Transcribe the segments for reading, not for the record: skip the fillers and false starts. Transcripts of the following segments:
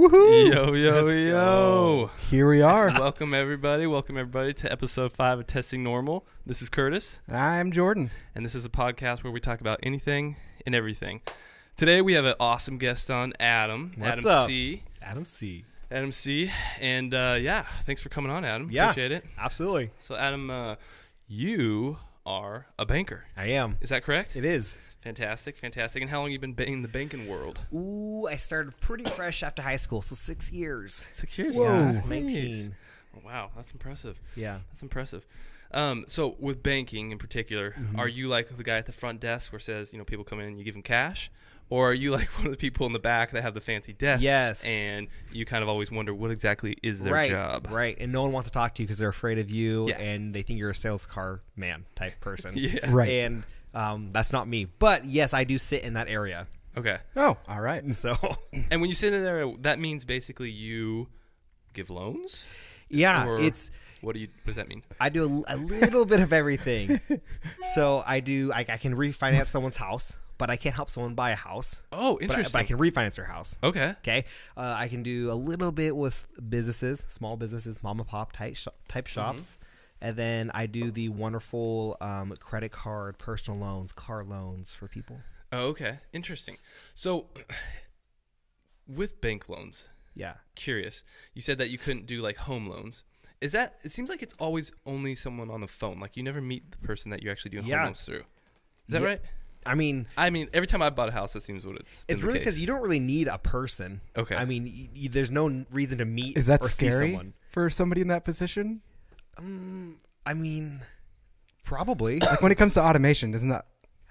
Woohoo! Yo. Here we are. Welcome everybody to episode 5 of Testing Normal. This is Curtis. I'm Jordan. And this is a podcast where we talk about anything and everything. Today we have an awesome guest on, Adam. What's Adam up? C. Adam C. And thanks for coming on, Adam. Yeah. Appreciate it. Absolutely. So Adam, you are a banker. I am. Is that correct? It is. Fantastic. And how long have you been in the banking world? Ooh, I started pretty fresh after high school, so 6 years. 6 years? Whoa. Yeah, Nice. 19. Oh, wow, that's impressive. Yeah. That's impressive. So with banking in particular, are you like the guy at the front desk where says, people come in and you give them cash? Or are you like one of the people in the back that have the fancy desks? Yes. And you kind of always wonder what exactly is their job? Right. And no one wants to talk to you because they're afraid of you, Yeah. and they think you're a sales car man type person. Yeah. Right. And that's not me. But yes, I do sit in that area. Okay. Oh, all right. So And when you sit in there, that means basically you give loans? yeah, Or it's. what does that mean? I do a little bit of everything. So I can refinance someone's house, but I can't help someone buy a house. Oh, But interesting. I can refinance their house. Okay. Okay. I can do a little bit with businesses, small businesses, mom and pop type shops. And then I do the wonderful credit card, personal loans, car loans for people. Oh, okay. Interesting. So with bank loans, Yeah. curious, you said that you couldn't do like home loans. Is that, it seems like it's always only someone on the phone. Like you never meet the person that you're actually doing home Yeah. loans through. Is that Yeah. right? I mean, Every time I bought a house, that seems what it's been it's the really case. because you don't really need a person. Okay. I mean, there's no reason to meet Is that or see scary someone. for somebody in that position? I mean, probably. Like when it comes to automation, isn't that?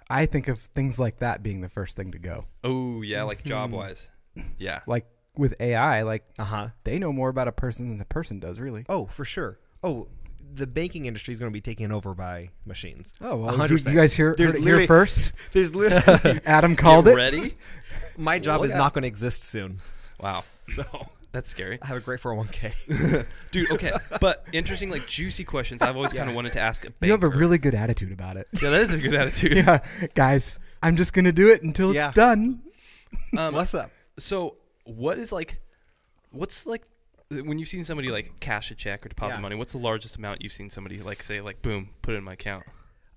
I think of things like that being the first thing to go. Oh, yeah, like job-wise. Yeah. Like with AI, like Uh-huh. they know more about a person than the person does, really. Oh, for sure. Oh, the banking industry is going to be taken over by machines. Oh, well, 100%. you guys heard it here literally- first. There's literally Adam called Get it. ready? my job is Look not out. going to exist soon. Wow. So That's scary. I have a great 401k. Dude, okay. But interesting, like juicy questions I've always kind of wanted to ask a banker. You have a really good attitude about it. Yeah, that is a good attitude. Yeah, guys, I'm just gonna do it until Yeah. it's done. What's up? So what's like, when you've seen somebody like cash a check or deposit Yeah. money, what's the largest amount you've seen somebody like say like, boom, put it in my account?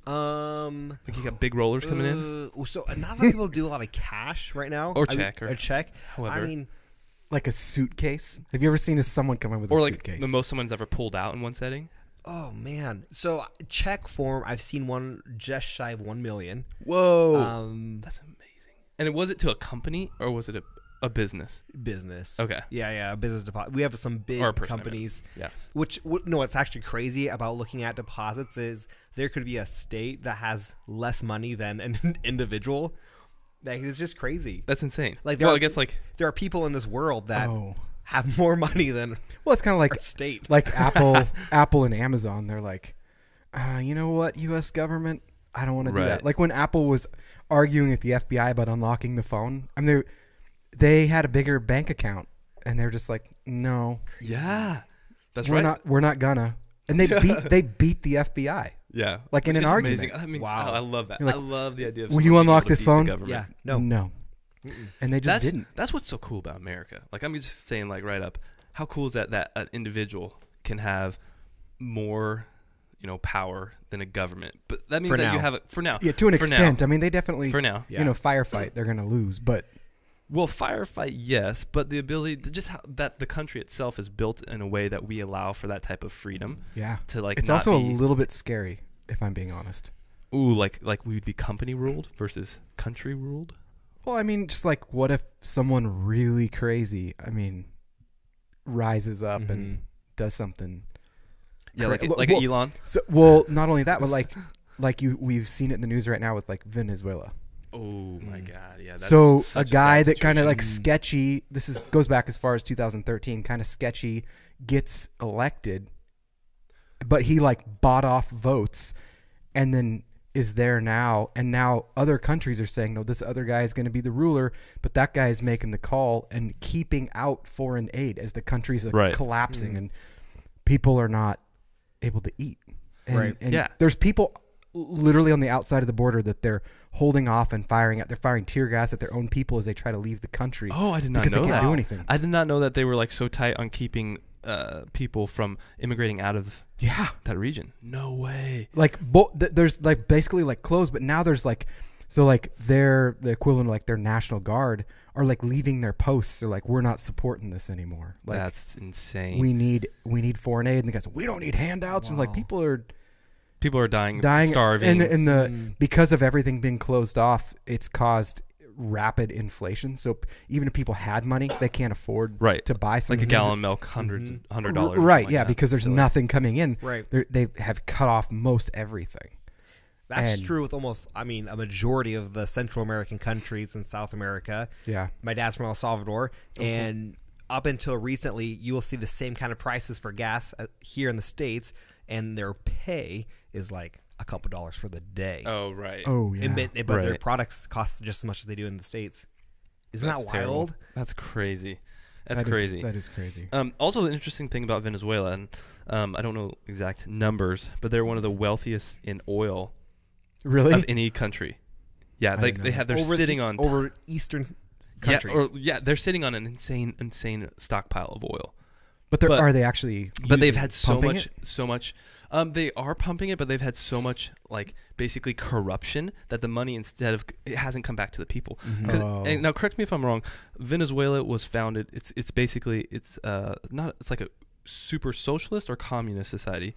Like you got big rollers coming in? So not a lot of people do a lot of cash right now. Or I mean, check, or a check. however. I mean, Like a suitcase. Have you ever seen someone come in with Or a like suitcase? the most someone's ever pulled out in one setting? oh man. So check form, I've seen one just shy of 1 million. Whoa. That's amazing. And was it to a company or was it a business? Business. Okay. Yeah. A business deposit. We have some big Or a person, companies. Yeah. What's actually crazy about looking at deposits is there could be a state that has less money than an individual. Like, it's just crazy. That's insane. Like, I guess like there are people in this world that Oh. have more money than Well, it's kind of like our state. Apple and Amazon. They're like, you know what, U.S. government, I don't want to do Right. that. Like when Apple was arguing with the FBI about unlocking the phone, I mean, they had a bigger bank account, and they're just like, no, yeah. That's we're right. not gonna. And they beat the FBI. Yeah. Like in Which an is argument. amazing. I mean, Wow. I love that. You're like, I love the idea of will someone you being unlock able to this beat phone? the government. Yeah. No. And they just didn't. That's what's so cool about America. Like I'm just saying, like right up, how cool is that an individual can have more, power than a government. But that means For that now. you have it for now. Yeah, to an For now. extent. I mean, they definitely, For now. Yeah. firefight. They're gonna lose, but Well, firefight, yes, but the ability to just that the country itself is built in a way that we allow for that type of freedom yeah, to like. it's not also be, a little bit scary, if I'm being honest. ooh, like we would be company ruled versus country ruled. Well, I mean, just like, what if someone really crazy, rises up and does something? Yeah, Cra- like well, Elon. So, well, not only that, but we've seen it in the news right now with like Venezuela. Oh my God, yeah. That's So such a guy sad that kind of situation. like sketchy. Goes back as far as 2013. Kind of sketchy, gets elected, but he like bought off votes, and then is there now. And now other countries are saying, no, this other guy is going to be the ruler, but that guy is making the call and keeping out foreign aid as the countries are Right. collapsing and people are not able to eat. And, Right. And Yeah. there's people literally on the outside of the border that they're holding off and they're firing tear gas at their own people as they try to leave the country. Oh, I did not because know they can't that. do anything. I did not know that they were like so tight on keeping people from immigrating out of that region. No way. Like there's like basically like closed, but now there's like, so like they're the equivalent of like their National Guard are like leaving their posts. They're like, we're not supporting this anymore. Like, that's insane. We need foreign aid, and the guys, we don't need handouts. And like people are dying, starving, and because of everything being closed off, it's caused rapid inflation. So even if people had money, they can't afford to buy something like a gallon of milk, $100. Right? Like yeah, that. because there's nothing coming in. Right. They have cut off most everything. That's true with almost, a majority of the Central American countries in South America. Yeah. My dad's from El Salvador, and up until recently, you will see the same kind of prices for gas here in the States, and their pay is like a couple dollars for the day. Oh, right. Oh, yeah. But their products cost just as much as they do in the States. Isn't that wild? Terrible. That's crazy. That is crazy. Also, the interesting thing about Venezuela, and I don't know exact numbers, but they're one of the wealthiest in oil of any country. Yeah, like they're sitting on over Eastern countries. They're sitting on an insane stockpile of oil. But are they actually? But they've had so much. They are pumping it, but they've had so much like basically corruption that the money it hasn't come back to the people. And now correct me if I'm wrong. Venezuela was founded. It's basically it's like a super socialist or communist society.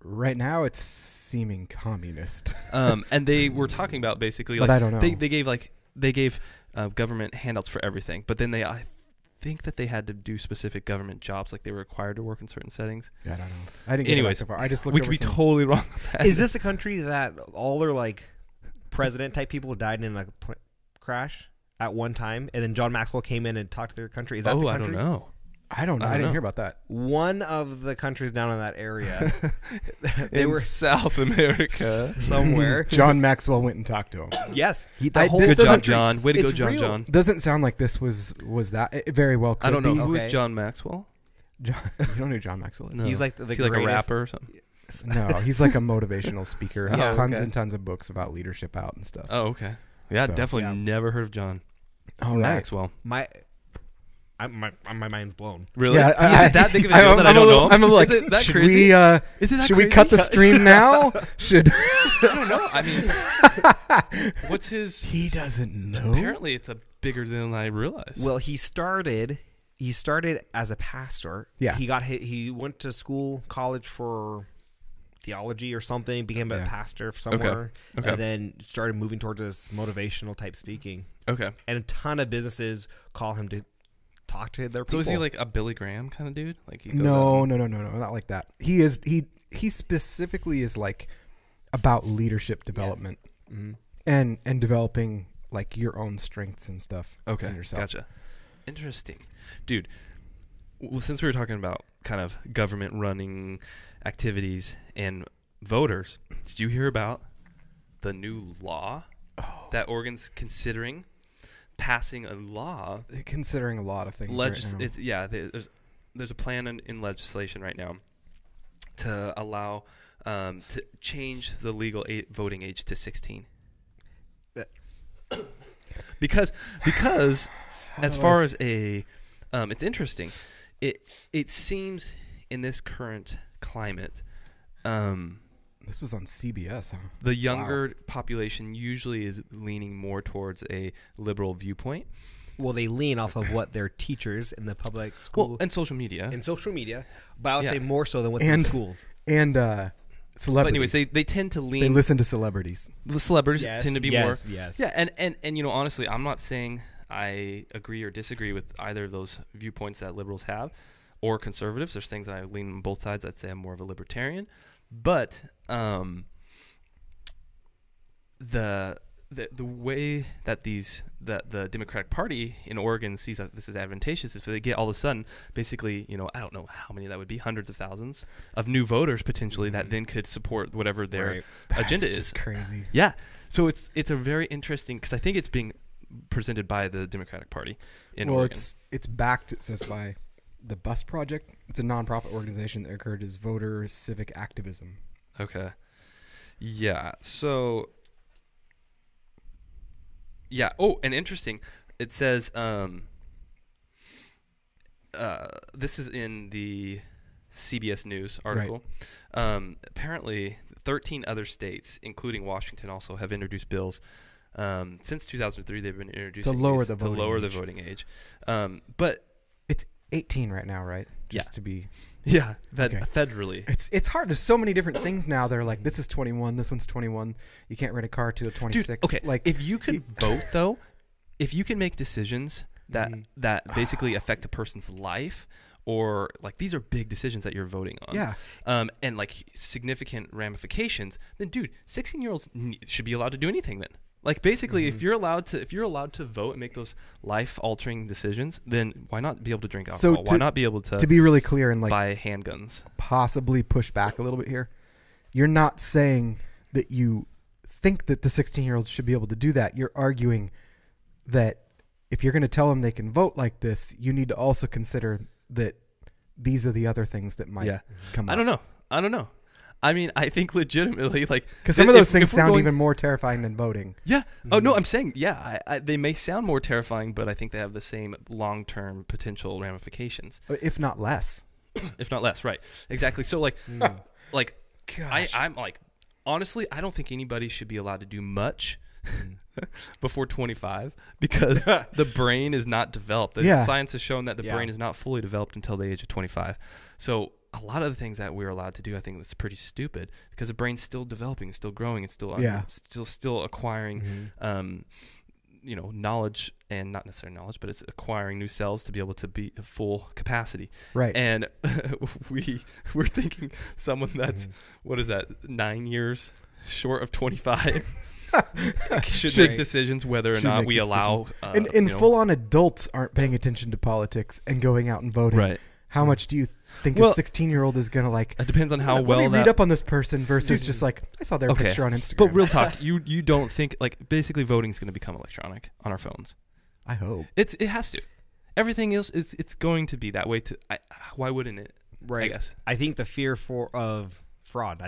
Right now, it's seeming communist. And they were talking about basically, but I don't know. They gave government handouts for everything, but then I think that they had to do specific government jobs, like they were required to work in certain settings. Yeah, I don't know. I didn't get it so far. I just looked. We could be totally wrong. Is this a country that all their like president type people died in a crash at one time, and then John Maxwell came in and talked to their country? Is that the country? I don't know. I didn't hear about that. One of the countries down in that area, they were South America somewhere. John Maxwell went and talked to him. Yes, good job, John. Way to go, John. John doesn't sound like this was that. It very well could I don't know be. who is John Maxwell. You don't know who John Maxwell is? No. He's like is he like a rapper or something. No, he's like a motivational speaker. He has tons and tons of books about leadership out and stuff. Oh, okay. Yeah, definitely never heard of John Maxwell. My mind's blown. Really? Yeah, is it that big of a deal that I don't know? I'm like, is it that should crazy? Should we cut the stream now? I don't know. I mean, what's his? He doesn't know. Apparently, it's bigger than I realized. Well, he started as a pastor. Yeah. He went to college for theology or something, became a pastor somewhere, Okay. and then started moving towards this motivational type speaking. Okay. And a ton of businesses call him to talk to their people. So is he like a Billy Graham kind of dude? Like no, not like that. He specifically is like about leadership development and developing like your own strengths and stuff. Okay, in yourself. Gotcha. Interesting, dude. Well, since we were talking about kind of government running activities and voters, did you hear about the new law that Oregon's considering? Passing a law, considering a lot of things. There's a plan in legislation right now to allow to change the legal voting age to 16. Because as far as it's interesting. It seems in this current climate. This was on CBS, huh? The younger population usually is leaning more towards a liberal viewpoint. Well, they lean off of what their teachers in the public school and social media. But I would say more so than what's in schools. And celebrities. But anyways, they tend to lean. They listen to celebrities. The celebrities tend to be more. Yes. Yeah, and honestly, I'm not saying I agree or disagree with either of those viewpoints that liberals have or conservatives. There's things that I lean on both sides. I'd say I'm more of a libertarian. But the way that the Democratic Party in Oregon sees that this is advantageous is if they get all of a sudden basically, I don't know how many that would be, hundreds of thousands of new voters potentially that then could support whatever their agenda is. Just crazy. Yeah. So it's a very interesting, because I think it's being presented by the Democratic Party in Oregon. It's backed, it says, by the Bus Project. It's a nonprofit organization that encourages voter civic activism. Okay. Yeah. So. Yeah. Oh, and interesting. It says this is in the CBS News article. Right. Apparently, 13 other states, including Washington, also have introduced bills. Since 2003, they've been introducing to lower the voting age. But it's 18 right now, right? Just to be. Yeah, federally. It's hard. There's so many different things now. They're like, this is 21. This one's 21. You can't rent a car to a 26. Dude, okay, like if you can vote though, if you can make decisions that basically affect a person's life, or like these are big decisions that you're voting on. Yeah. And like significant ramifications, then dude, 16-year-olds should be allowed to do anything then. Like basically, if you're allowed to vote and make those life-altering decisions, then why not be able to drink alcohol? Why not be able to be really clear and like buy handguns? Possibly push back a little bit here. You're not saying that you think that the 16-year-olds should be able to do that. You're arguing that if you're going to tell them they can vote like this, you need to also consider that these are the other things that might come up. I don't know. I mean, I think legitimately, like... Because some of those things sound even more terrifying than voting. Yeah. Mm-hmm. Oh, no, I'm saying, they may sound more terrifying, but I think they have the same long-term potential ramifications. If not less. If not less, right. Exactly. So, like, I'm like, honestly, I don't think anybody should be allowed to do much before 25 because the brain is not developed. Science has shown that the brain is not fully developed until the age of 25. So a lot of the things that we're allowed to do, I think that's pretty stupid because the brain's still developing, it's still growing, it's still still acquiring knowledge, and not necessarily knowledge, but it's acquiring new cells to be able to be at full capacity. Right. And we're thinking someone that's what is that, 9 years short of 25 should make decisions whether or not we allow and full-on adults aren't paying attention to politics and going out and voting. Right. How much do you think a 16-year-old is going to like... It depends on how let me read up on this person versus just like, I saw their picture on Instagram. But real talk, you don't think... Like, basically voting is going to become electronic on our phones. I hope. It has to. Everything else, it's going to be that way. Why wouldn't it? Right. I guess. I think the fear of fraud,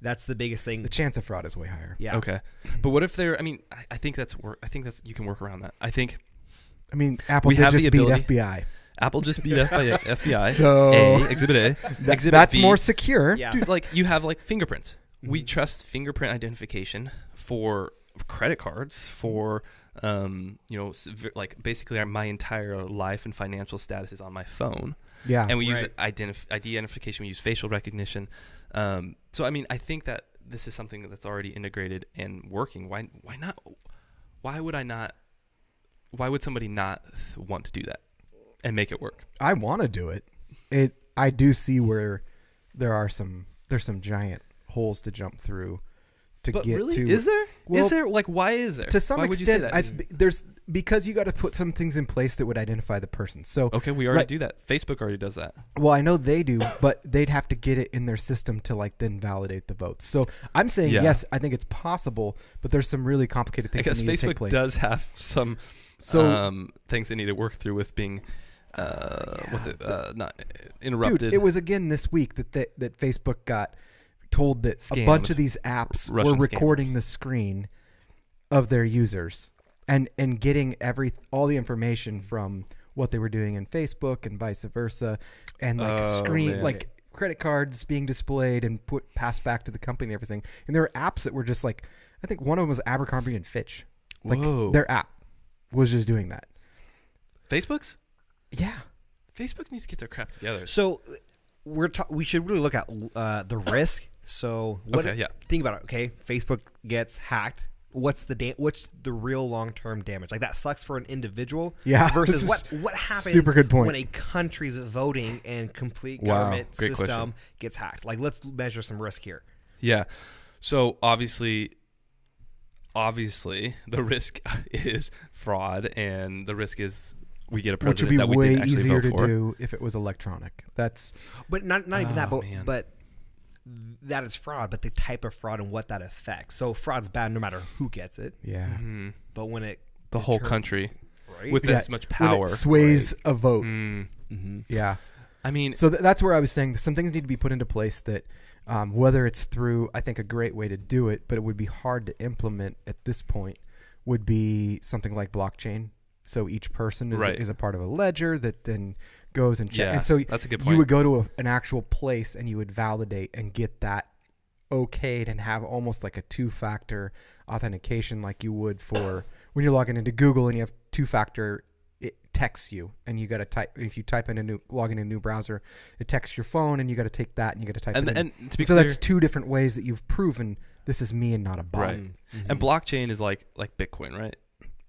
that's the biggest thing. The chance of fraud is way higher. Yeah. Okay. But what if they're... I mean, I think that's you can work around that. Apple did just beat FBI. Apple just beat FBI. So Exhibit A. Exhibit that's B. more secure. Yeah. Dude, like you have like fingerprints. Mm-hmm. We trust fingerprint identification for credit cards, for like basically my entire life and financial status is on my phone. Yeah. And we use ID identification. We use facial recognition. So I mean, I think that this is something that's already integrated and working. Why not? Why would somebody not want to do that and make it work? I want to do it. I do see where there's some giant holes to jump through to get really? to. Is there? Well, is there? Like, why is there? To some why extent, would you say that? there's because you got to put some things in place that would identify the person. So okay, we already do that. Facebook already does that. Well, I know they do, but they'd have to get it in their system to like then validate the votes. So I'm saying yes, I think it's possible, but there's some really complicated things that need to take place. Facebook does have some things they need to work through with being not interrupted. Dude, it was again this week that Facebook got told that a bunch of these apps were recording the screen of their users and getting all the information from what they were doing in Facebook and vice versa, and like credit cards being displayed and passed back to the company and everything. And there were apps that were just like, I think one of them was Abercrombie and Fitch. Like their app was just doing that. Facebook's? Yeah. Facebook needs to get their crap together. So we should really look at the risk. So think about it. Okay, Facebook gets hacked. What's the real long-term damage? Like that sucks for an individual. Yeah. Versus what happens super good point. when a country's voting and complete government system gets hacked? Like let's measure some risk here. Yeah. So obviously the risk is fraud, and the risk is we get a president that we didn't actually vote for. Which would be way easier to do if it was electronic. But not even that, but that is fraud, but the type of fraud and what that affects. So fraud's bad no matter who gets it. Yeah. Mm-hmm. But when the whole country with this much power when it sways a vote. Mm-hmm. Yeah. I mean, so that's where I was saying some things need to be put into place that Whether it's through, I think a great way to do it, but it would be hard to implement at this point, would be something like blockchain. So each person is a part of a ledger that then goes and checks. Yeah, and so that's a good point. You would go to an actual place and you would validate and get that okayed and have almost like a two-factor authentication like you would for when you're logging into Google and you have two-factor. It texts you and you got to type. If you type in log in a new browser, it texts your phone and you got to take that and you got to type it in. And to be so clear, that's two different ways that you've proven this is me and not a bot. right. Mm-hmm. And blockchain is like Bitcoin, right?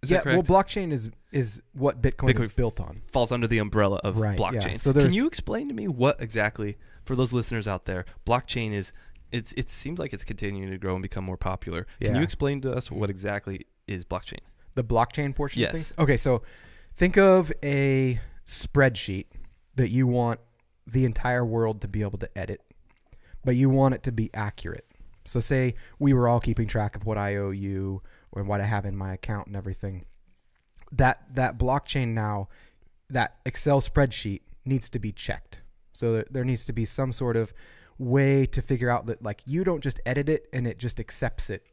Is Yeah, that correct? well, blockchain is what Bitcoin is built on. Falls under the umbrella of blockchain. Yeah. So can you explain to me what exactly, for those listeners out there, blockchain is? It seems like it's continuing to grow and become more popular. Can you explain to us what exactly is blockchain? The blockchain portion Yes. of things? Okay, so think of a spreadsheet that you want the entire world to be able to edit, but you want it to be accurate. So say we were all keeping track of what I owe you or what I have in my account and everything. That blockchain now, that Excel spreadsheet needs to be checked. So there needs to be some sort of way to figure out that like you don't just edit it and it just accepts it,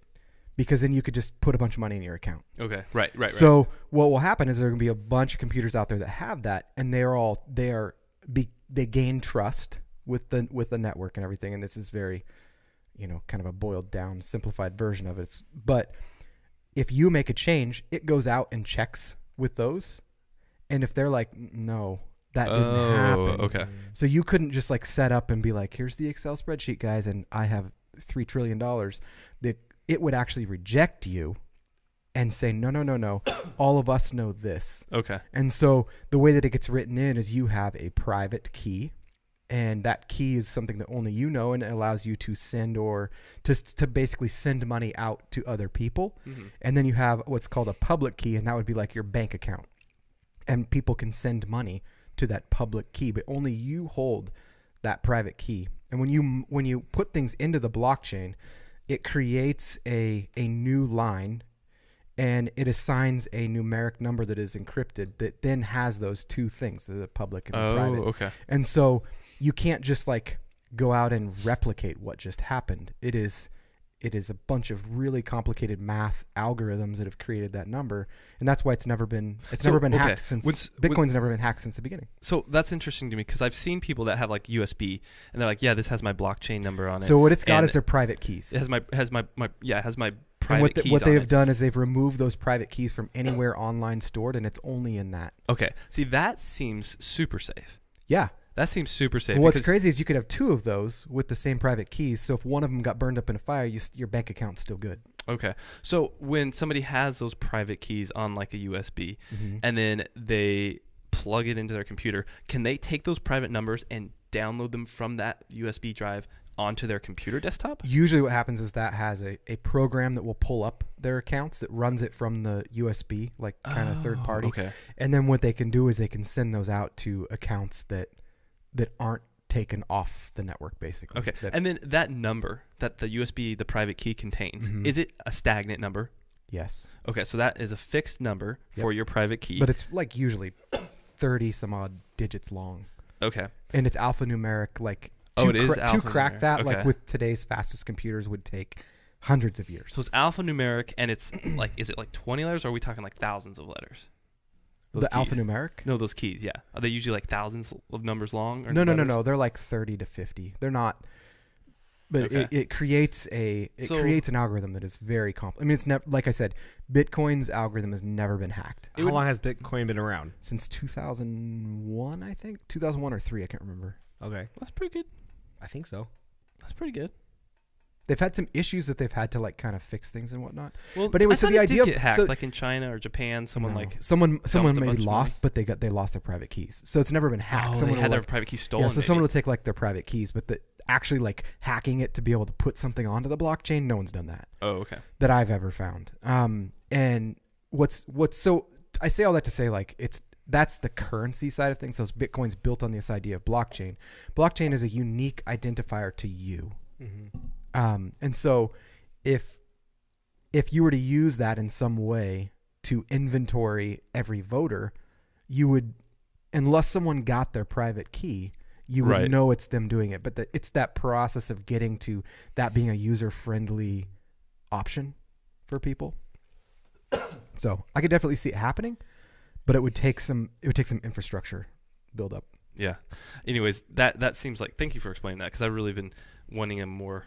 because then you could just put a bunch of money in your account. Okay, right. So what will happen is there are going to be a bunch of computers out there that have that, and they gain trust with the network and everything. And this is very, kind of a boiled down, simplified version of it. But if you make a change, it goes out and checks with those, and if they're like, no, that didn't happen. Okay. So you couldn't just like set up and be like, here's the Excel spreadsheet, guys, and I have $3 trillion. It would actually reject you and say, no, all of us know this. Okay. And so the way that it gets written in is you have a private key, and that key is something that only you know, and it allows you to send or to basically send money out to other people. Mm-hmm. And then you have what's called a public key, and that would be like your bank account. And people can send money to that public key, but only you hold that private key. And when you put things into the blockchain, it creates a new line, and it assigns a numeric number that is encrypted that then has those two things, the public and the private. Okay. And so you can't just like go out and replicate what just happened. It is a bunch of really complicated math algorithms that have created that number, and that's why it's never been hacked since Bitcoin's never been hacked since the beginning. So that's interesting to me, because I've seen people that have like USB, and they're like, yeah, this has my blockchain number on it. So what it's got is their private keys. It has my private and keys. What they have done is they've removed those private keys from anywhere online stored, and it's only in that. Okay. See, that seems super safe. Yeah. That seems super safe. Well, what's crazy is you could have two of those with the same private keys. So if one of them got burned up in a fire, your bank account's still good. Okay. So when somebody has those private keys on like a USB, mm-hmm. and then they plug it into their computer, can they take those private numbers and download them from that USB drive onto their computer desktop? Usually what happens is that has a program that will pull up their accounts that runs it from the USB, like kind of third party. Okay. And then what they can do is they can send those out to accounts that aren't taken off the network, basically. Okay. And then that number that the USB, the private key contains, mm-hmm. is it a stagnant number? Yes. Okay, so that is a fixed number for your private key. But it's like usually 30 some odd digits long. Okay. And it's alphanumeric, like to crack that, like with today's fastest computers, would take hundreds of years. So it's alphanumeric, and it's like, is it like 20 letters, or are we talking like thousands of letters? The alphanumeric? No, those keys, yeah. Are they usually like thousands of numbers long? Or No. They're like 30 to 50. They're not. But it creates creates an algorithm that is very complex. I mean, it's like I said, Bitcoin's algorithm has never been hacked. How long has Bitcoin been around? Since 2001, I think. 2001 or 3, I can't remember. Okay. That's pretty good. I think so. That's pretty good. They've had some issues that they've had to like kind of fix things and whatnot. Well, but anyway, so the idea did get hacked, like in China or Japan, someone maybe lost, but they lost their private keys. So it's never been hacked. Oh, someone they had their private keys stolen. Yeah, so someone will take like their private keys, but actually like hacking it to be able to put something onto the blockchain, no one's done that. Oh, okay. That I've ever found. And what's so I say all that to say like that's the currency side of things. So Bitcoin's built on this idea of blockchain. Blockchain is a unique identifier to you. Mm-hmm. And so if you were to use that in some way to inventory every voter, you would, unless someone got their private key, you would Right. know it's them doing it. But it's that process of getting to that being a user-friendly option for people. So I could definitely see it happening, but it would take some infrastructure build up. Yeah. Anyways, that seems like, thank you for explaining that, because I've really been wanting a more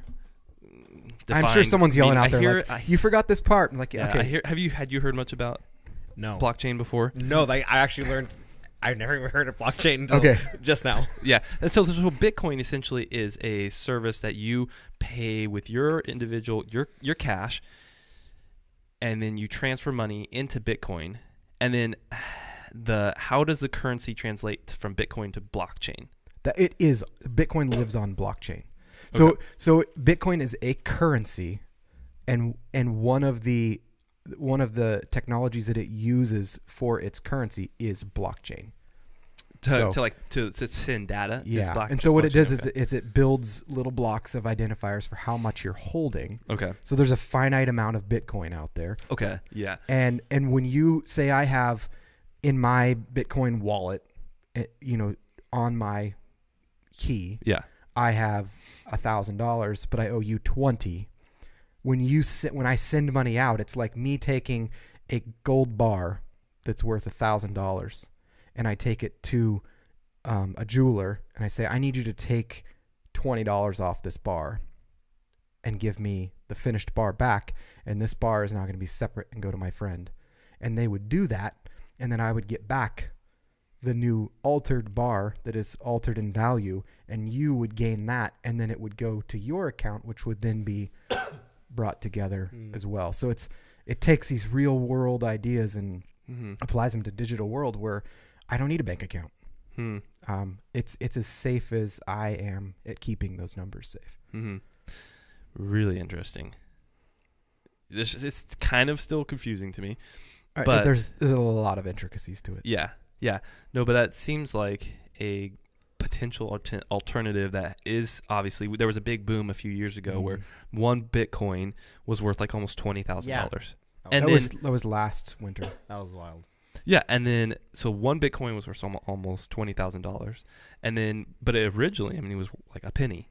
defined I'm sure someone's yelling out there you forgot this part. I'm like, yeah, okay. Had you heard much about No. blockchain before? No, I actually learned. I've never even heard of blockchain until just now. Yeah. And so Bitcoin essentially is a service that you pay with your individual, your cash, and then you transfer money into Bitcoin. And then how does the currency translate from Bitcoin to blockchain? That it is Bitcoin lives on blockchain. So Bitcoin is a currency, and one of the technologies that it uses for its currency is blockchain. To send data. Yeah. And so what it does is it builds little blocks of identifiers for how much you're holding. Okay. So there's a finite amount of Bitcoin out there. Okay. Yeah. And when you say I have in my Bitcoin wallet, on my key, yeah, I have $1,000, but I owe you 20. When I send money out, it's like me taking a gold bar that's worth $1,000, and I take it to a jeweler, and I say, I need you to take $20 off this bar and give me the finished bar back, and this bar is now going to be separate and go to my friend. And they would do that, and then I would get back the new altered bar that is altered in value, and you would gain that, and then it would go to your account, which would then be brought together as well. So it takes these real world ideas and applies them to digital world where I don't need a bank account. It's as safe as I am at keeping those numbers safe. Really interesting. It's kind of still confusing to me, but there's a lot of intricacies to it. Yeah. No, but that seems like a potential alternative that is obviously, there was a big boom a few years ago where one Bitcoin was worth like almost $20,000. And that was last winter. That was wild. Yeah, and then so one Bitcoin was worth almost $20,000, and then but originally, it was like a penny.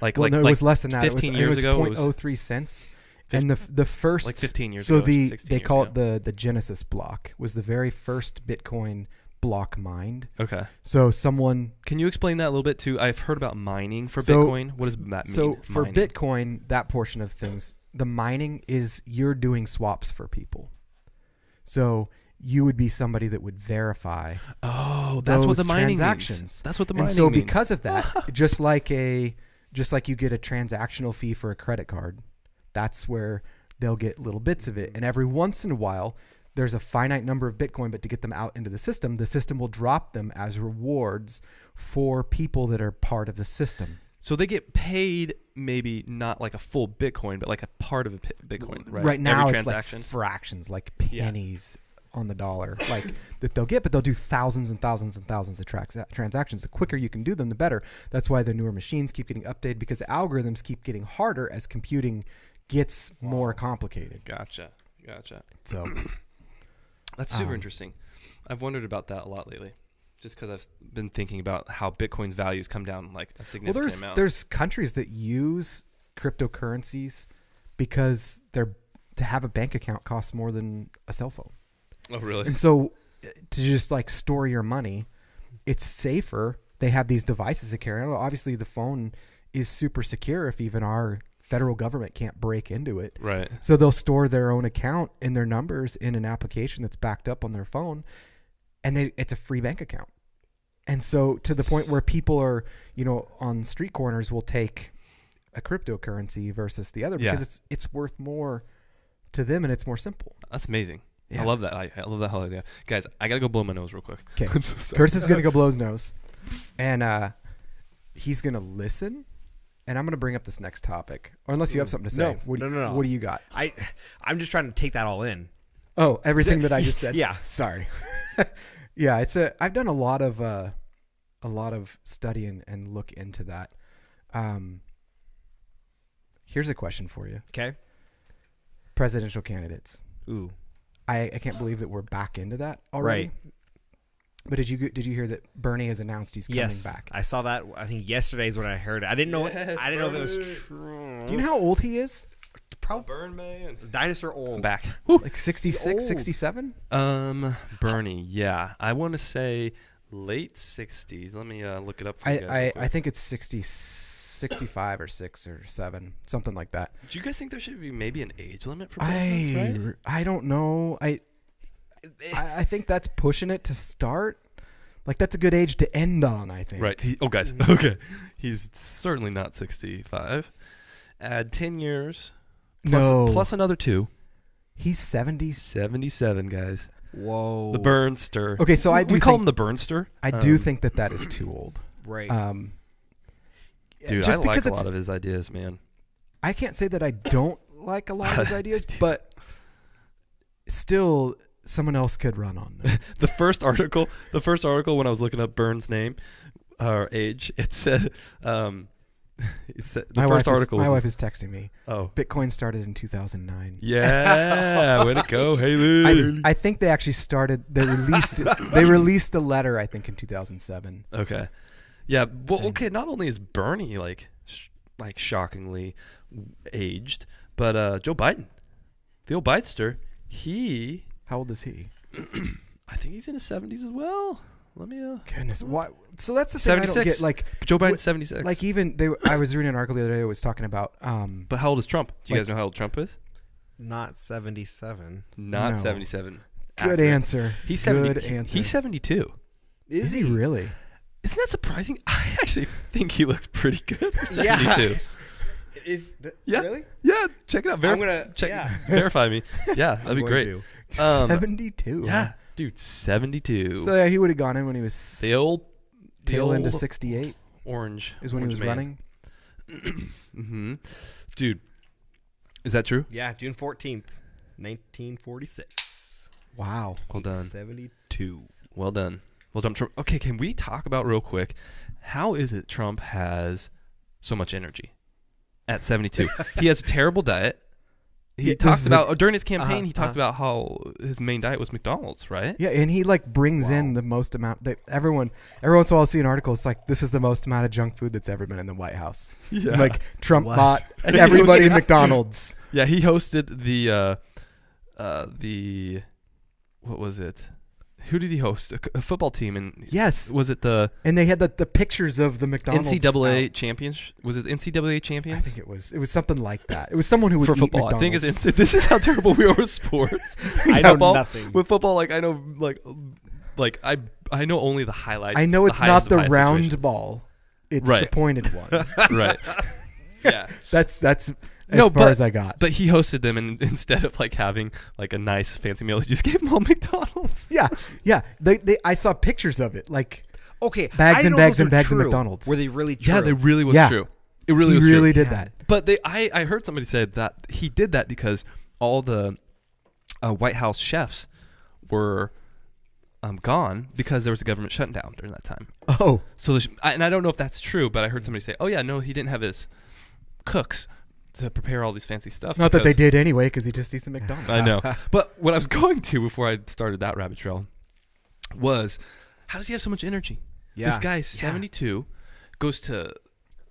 It was less than that. 15 years ago, it was 0.03 cents. And the first, like 15 years ago. So they call it the Genesis block was the very first Bitcoin block mined. Okay. So can you explain that a little bit too? I've heard about mining for Bitcoin. What does that mean? So for Bitcoin, that portion of things, the mining is you're doing swaps for people. So you would be somebody that would verify. Oh, that's what the mining transactions. Means. That's what the mining means. And so means. because of that, just like you get a transactional fee for a credit card, that's where they'll get little bits of it. And every once in a while, there's a finite number of Bitcoin, but to get them out into the system will drop them as rewards for people that are part of the system. So they get paid maybe not like a full Bitcoin, but like a part of a Bitcoin, right? Right now it's like fractions, like pennies on the dollar, like that they'll get, but they'll do thousands and thousands and thousands of transactions. The quicker you can do them, the better. That's why the newer machines keep getting updated, because the algorithms keep getting harder as computing gets more complicated. Gotcha. So that's super interesting. I've wondered about that a lot lately, just because I've been thinking about how Bitcoin's values come down like a significant amount. There's countries that use cryptocurrencies because to have a bank account costs more than a cell phone. Oh, really? And so to just like store your money, it's safer. They have these devices that carry. Obviously, the phone is super secure if even our federal government can't break into it. Right. So they'll store their own account and their numbers in an application that's backed up on their phone, and it's a free bank account. And so to the point where people are, on street corners will take a cryptocurrency versus the other because it's worth more to them and it's more simple. That's amazing. Yeah. I love that. I love that whole idea. Guys, I got to go blow my nose real quick. Okay. Curtis is going to go blow his nose, and he's going to listen, and I'm going to bring up this next topic. Or unless you have something to say. No. What do you got? I'm just trying to take that all in. Oh, everything that I just said? Yeah. Sorry. Yeah, I've done a lot of study and look into that. Here's a question for you. Okay. Presidential candidates. Ooh. I can't believe that we're back into that already. Right. But did you hear that Bernie has announced he's coming back? I saw that. I think yesterday is when I heard it. I didn't know. I didn't know if it was true. Do you know how old he is? Probably Burn man. dinosaur old. Back. Like 66, 67? Bernie. Yeah, I want to say late 60s. Let me look it up for you guys. I think it's 65 or 6 or 7, something like that. Do you guys think there should be maybe an age limit for presidents, right? I don't know. I think that's pushing it to start. Like, that's a good age to end on, I think. Right. Guys. Okay. He's certainly not 65. Add 10 years. Plus another 2. He's 70. 77, guys. Whoa. The Burnster. Okay, so we call him the Burnster. I do think that is too old. Right. Dude, I like a lot of his ideas, man. I can't say that I don't like a lot of his ideas, but still, someone else could run on them. The first article when I was looking up Burns' name or age, it said my wife is texting me. Oh, Bitcoin started in 2009. Yeah, way to go, Haley. I think they actually started. They released the letter. I think in 2007. Okay, yeah. Well, okay. Not only is Bernie like shockingly aged, but Joe Biden, the old Bidester, how old is he? I think he's in his 70s as well. Let me. Goodness, what? So that's the thing 76. I don't get. Like Joe Biden's 76. Like I was reading an article the other day that was talking about. But how old is Trump? Do you guys know how old Trump is? Not 77. Not 77. Good answer. He's 70. Good answer. He's 72. Is he really? Isn't that surprising? I actually think he looks pretty good for 72. Yeah. Really? Yeah. Check it out. I'm gonna verify me. Yeah, that'd be great. 72. Yeah, dude, 72. So yeah, he would have gone in when he was the old tail into 68. Orange is when he was running. Mm-hmm. Dude, is that true? Yeah, June 14th, 1946. Wow. Well done. 72. Well done. Well done, Trump. Okay, can we talk about real quick, how is it Trump has so much energy at 72? He has a terrible diet. He talked about during his campaign. He talked about how his main diet was McDonald's, right? Yeah, and he brings in the most amount. Every once in a while, I'll see an article. It's like, this is the most amount of junk food that's ever been in the White House. Yeah. Like Trump bought everybody McDonald's. Yeah, he hosted the what was it? Who did he host? A football team, and yes, was it And they had the pictures of the McDonald's NCAA champions. Was it NCAA champions? I think it was. It was something like that. It was someone who would for football. McDonald's. I think this is how terrible we are with sports. I know nothing with football. Like I know, I know only the highlights. I know it's not the round ball. It's the pointed one. Right. Yeah. That's as far as I got. But he hosted them, and instead of having a nice fancy meal, he just gave them all McDonald's. Yeah. I saw pictures of it. Okay, bags and bags and bags of McDonald's. Were they really true? Yeah, they really was true. It really he was really true. did that. But I heard somebody say that he did that because all the White House chefs were gone because there was a government shutdown during that time. Oh. So and I don't know if that's true, but I heard somebody say, "Oh yeah, no, he didn't have his cooks to prepare all these fancy stuff." Not that they did anyway, because he just eats a McDonald's. I know. But what I was going to before I started that rabbit trail was, how does he have so much energy? Yeah. This guy, 72, goes to,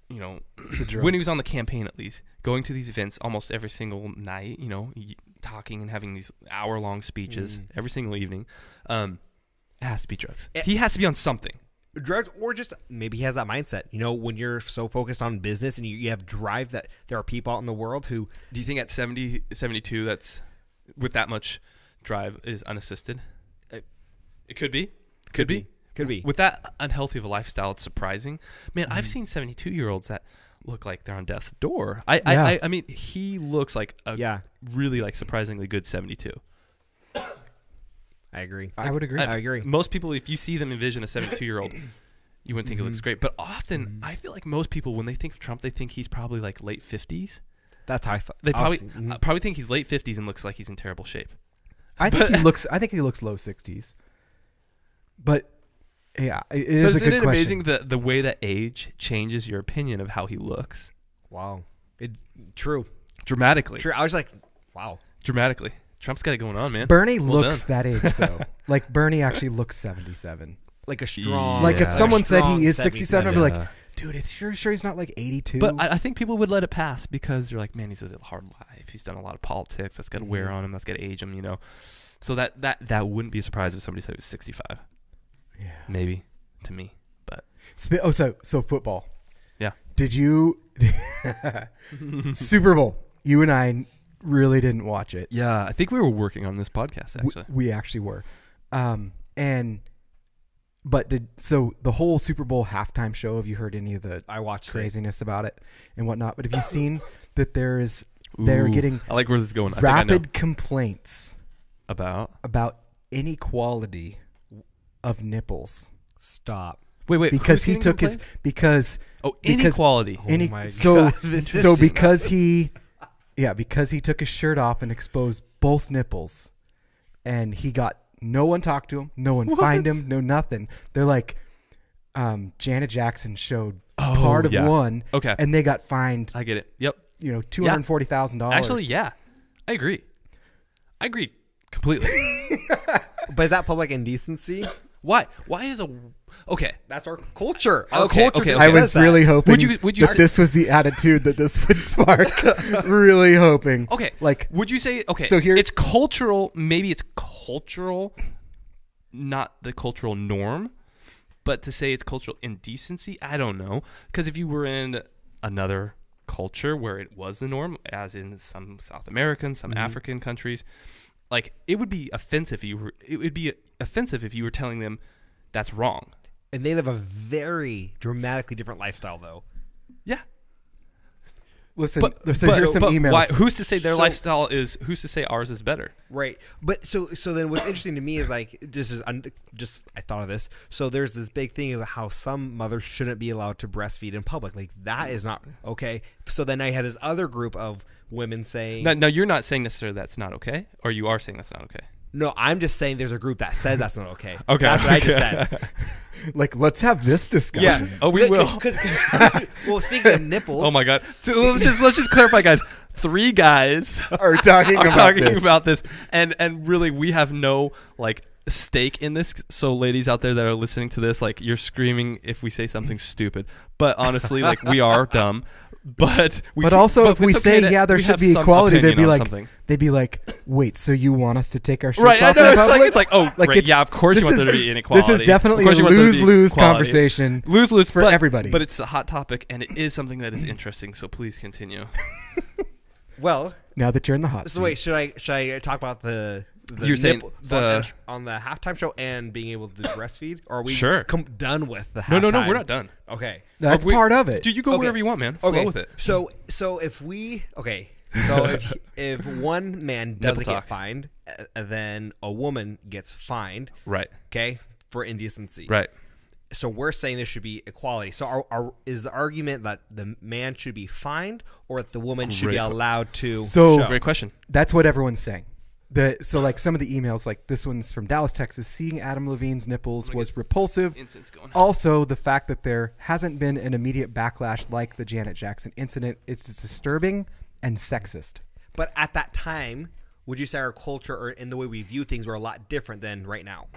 when he was on the campaign at least, going to these events almost every single night, talking and having these hour-long speeches every single evening. It has to be drugs. He has to be on something. Drugs, or just maybe he has that mindset. When you're so focused on business and you have drive, that there are people out in the world who... Do you think at 70, 72, that's with that much drive is unassisted? It could be. Could be. With that unhealthy of a lifestyle, it's surprising. Man, I've seen 72-year-olds that look like they're on death's door. I mean, he looks like a really surprisingly good 72. I agree. I would agree. I agree. Most people, if you see them envision a 72-year-old, you wouldn't think it looks great. But often, I feel like most people, when they think of Trump, they think he's probably late 50s. That's how I thought. They probably think he's late 50s and looks like he's in terrible shape. I think he looks low 60s. But yeah, it is a good question. Isn't it amazing the way that age changes your opinion of how he looks? Wow. True. Dramatically. True. I was like, wow. Dramatically. Trump's got it going on, man. Bernie looks that age, though. Bernie actually looks 77. like a strong. Like if someone said he is 67, 67, I'd be like, dude, it's sure he's not like 82. But I think people would let it pass because they're like, man, he's a hard life. He's done a lot of politics. That's got to wear on him. That's got to age him. You know. So that wouldn't be a surprise if somebody said he was 65. Yeah. Maybe to me, but so football. Yeah. Did you Super Bowl? You and I really didn't watch it. Yeah, I think we were working on this podcast actually. We actually were. So the whole Super Bowl halftime show, have you heard any of the craziness about it and whatnot? But have you seen that they're getting I like where this is going. rapid complaints about inequality of nipples. Stop. Wait, because he took his inequality. Because he took his shirt off and exposed both nipples, and he got no one talked to him, no one fined him, no nothing. They're like, Janet Jackson showed part of one, and they got fined. I get it. Yep. $240,000. Actually, yeah, I agree completely. But is that public indecency? Why is That's our culture. Okay. I was really hoping would you that this was the attitude that this would spark. Really hoping. Okay. Like, would you say So here it's cultural? Maybe it's cultural, not the cultural norm, but to say it's cultural indecency, I don't know. Because if you were in another culture where it was the norm, as in some South American, some African countries, like it would be offensive. It would be offensive if you were telling them that's wrong. And they live a very dramatically different lifestyle, though. Yeah. Listen, here's some emails. Who's to say their lifestyle is? Who's to say ours is better? Right. But so then what's interesting to me is like I thought of this. So there's this big thing of how some mothers shouldn't be allowed to breastfeed in public. Like that is not okay. So then I had this other group of women saying, no, you're not saying necessarily that's not okay, or you are saying that's not okay. No, I'm just saying there's a group that says that's not okay. Okay. That's what I just said. Like, let's have this discussion. Yeah. Oh, we will. Well, speaking of nipples. Oh my God. So let's just clarify, guys. 3 guys are talking about this, and really we have no like stake in this. So ladies out there that are listening to this, like you're screaming if we say something stupid, but honestly, like we are dumb. But if we say there should be equality, they'd be like, wait, so you want us to take our shirts off? It's like great, yeah, of course you want there to be inequality. This is definitely a lose-lose conversation. Lose-lose for everybody. But it's a hot topic, and it is something that is interesting. So please continue. Well, now that you're in the hot seat. So wait, should I talk about the you're saying on the halftime show and being able to breastfeed? Or are we done with the No, halftime? we're not done. Okay. That's part of it. Dude, you go wherever you want, man. Flow with it. So if if one man doesn't get fined, then a woman gets fined. Right. Okay, for indecency. Right. So we're saying there should be equality. So is the argument that the man should be fined or that the woman should be allowed to show? Great question. That's what everyone's saying. So like some of the emails, like this one's from Dallas, Texas. Seeing Adam Levine's nipples was repulsive. Also, the fact that there hasn't been an immediate backlash like the Janet Jackson incident, it's disturbing and sexist. But at that time, would you say our culture or in the way we view things were a lot different than right now?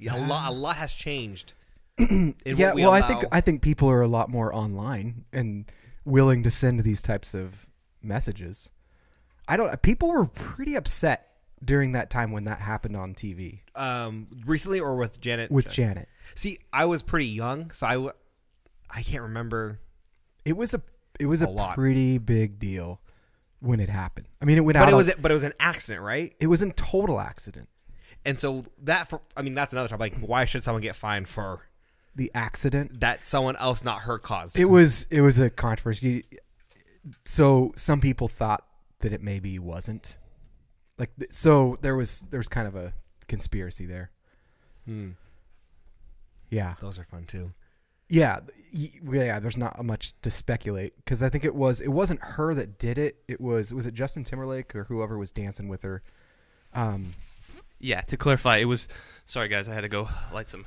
A lot has changed. I think people are a lot more online and willing to send these types of messages. People were pretty upset during that time when that happened on TV. Recently or with Janet? With Janet. See, I was pretty young, so I can't remember. It was a pretty big deal when it happened. I mean, it went out. But it was an accident, right? It was a total accident. And so that's another topic. Like, why should someone get fined for the accident that someone else, not her, caused? It was a controversy. So some people thought that it maybe wasn't. Like, so there was kind of a conspiracy there. Yeah, those are fun too. Yeah. There's not much to speculate because I think it wasn't her that did it. Was it Justin Timberlake or whoever was dancing with her? Yeah. To clarify, it was. Sorry, guys, I had to go light some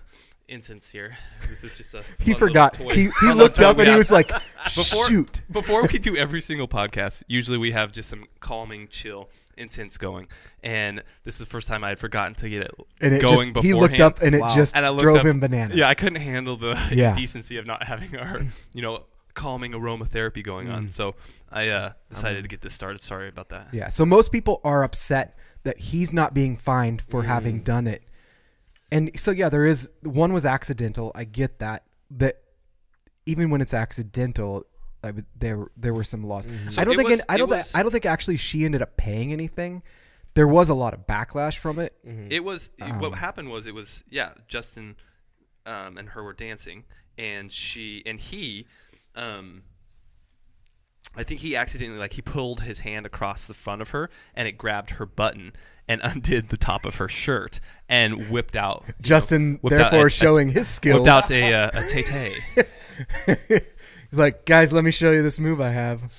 incense here. This is just a. He forgot. He looked up and he was like, Before we do every single podcast, usually we have just some calming, chill incense going, and this is the first time I had forgotten to get it going beforehand. He looked up and it just drove him bananas. Yeah, I couldn't handle the indecency of not having our, calming aromatherapy going on. So I decided to get this started. Sorry about that. Yeah, so most people are upset that he's not being fined for having done it. And so, yeah, one was accidental. I get that. That even when it's accidental, there were some laws. So I don't think actually she ended up paying anything. There was a lot of backlash from it. It was what happened was Justin and her were dancing, and he I think he accidentally he pulled his hand across the front of her, and it grabbed her button and undid the top of her shirt and whipped out. Justin, therefore, showing his skills. Whipped out a tete. He's like, guys, let me show you this move I have.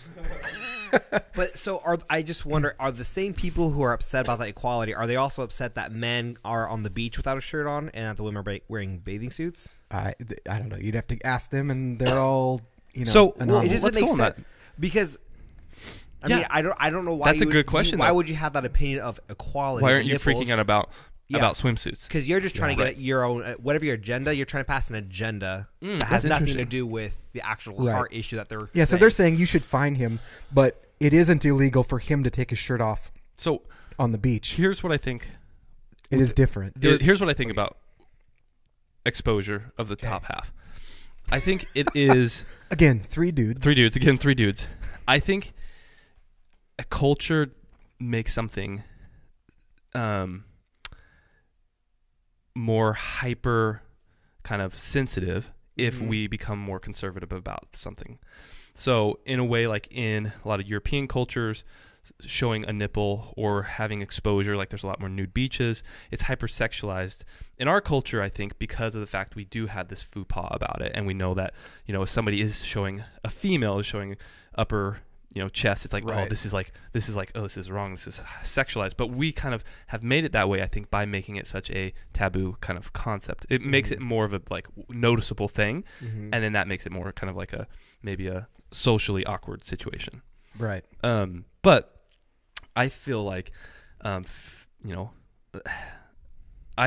But so I just wonder, are the same people who are upset about the equality, are they also upset that men are on the beach without a shirt on and that the women are wearing bathing suits? I don't know. You'd have to ask them, and they're all, So it doesn't make sense. Because I mean, I don't know why. That's a good question. Why would you have that opinion of equality? Why aren't you freaking out about swimsuits? Because you're just trying to get your own, whatever your agenda. You're trying to pass an agenda that has nothing to do with the actual heart issue that they're. Yeah, so they're saying you should fine him, but it isn't illegal for him to take his shirt off. So on the beach, here's what I think. It is different. Here's what I think about exposure of the top half. I think it is again three dudes. I think a culture makes something more hyper kind of sensitive if we become more conservative about something. So in a way, like in a lot of European cultures, showing a nipple or having exposure, like there's a lot more nude beaches, it's hypersexualized. In our culture, I think, because of the fact we do have this faux pas about it, and we know that, if somebody is showing, a female is showing upper, chest, it's like, oh, this is wrong, this is sexualized. But we kind of have made it that way, I think, by making it such a taboo kind of concept. It makes it more of a noticeable thing, and then that makes it more kind of maybe a socially awkward situation. Right. But I feel like, I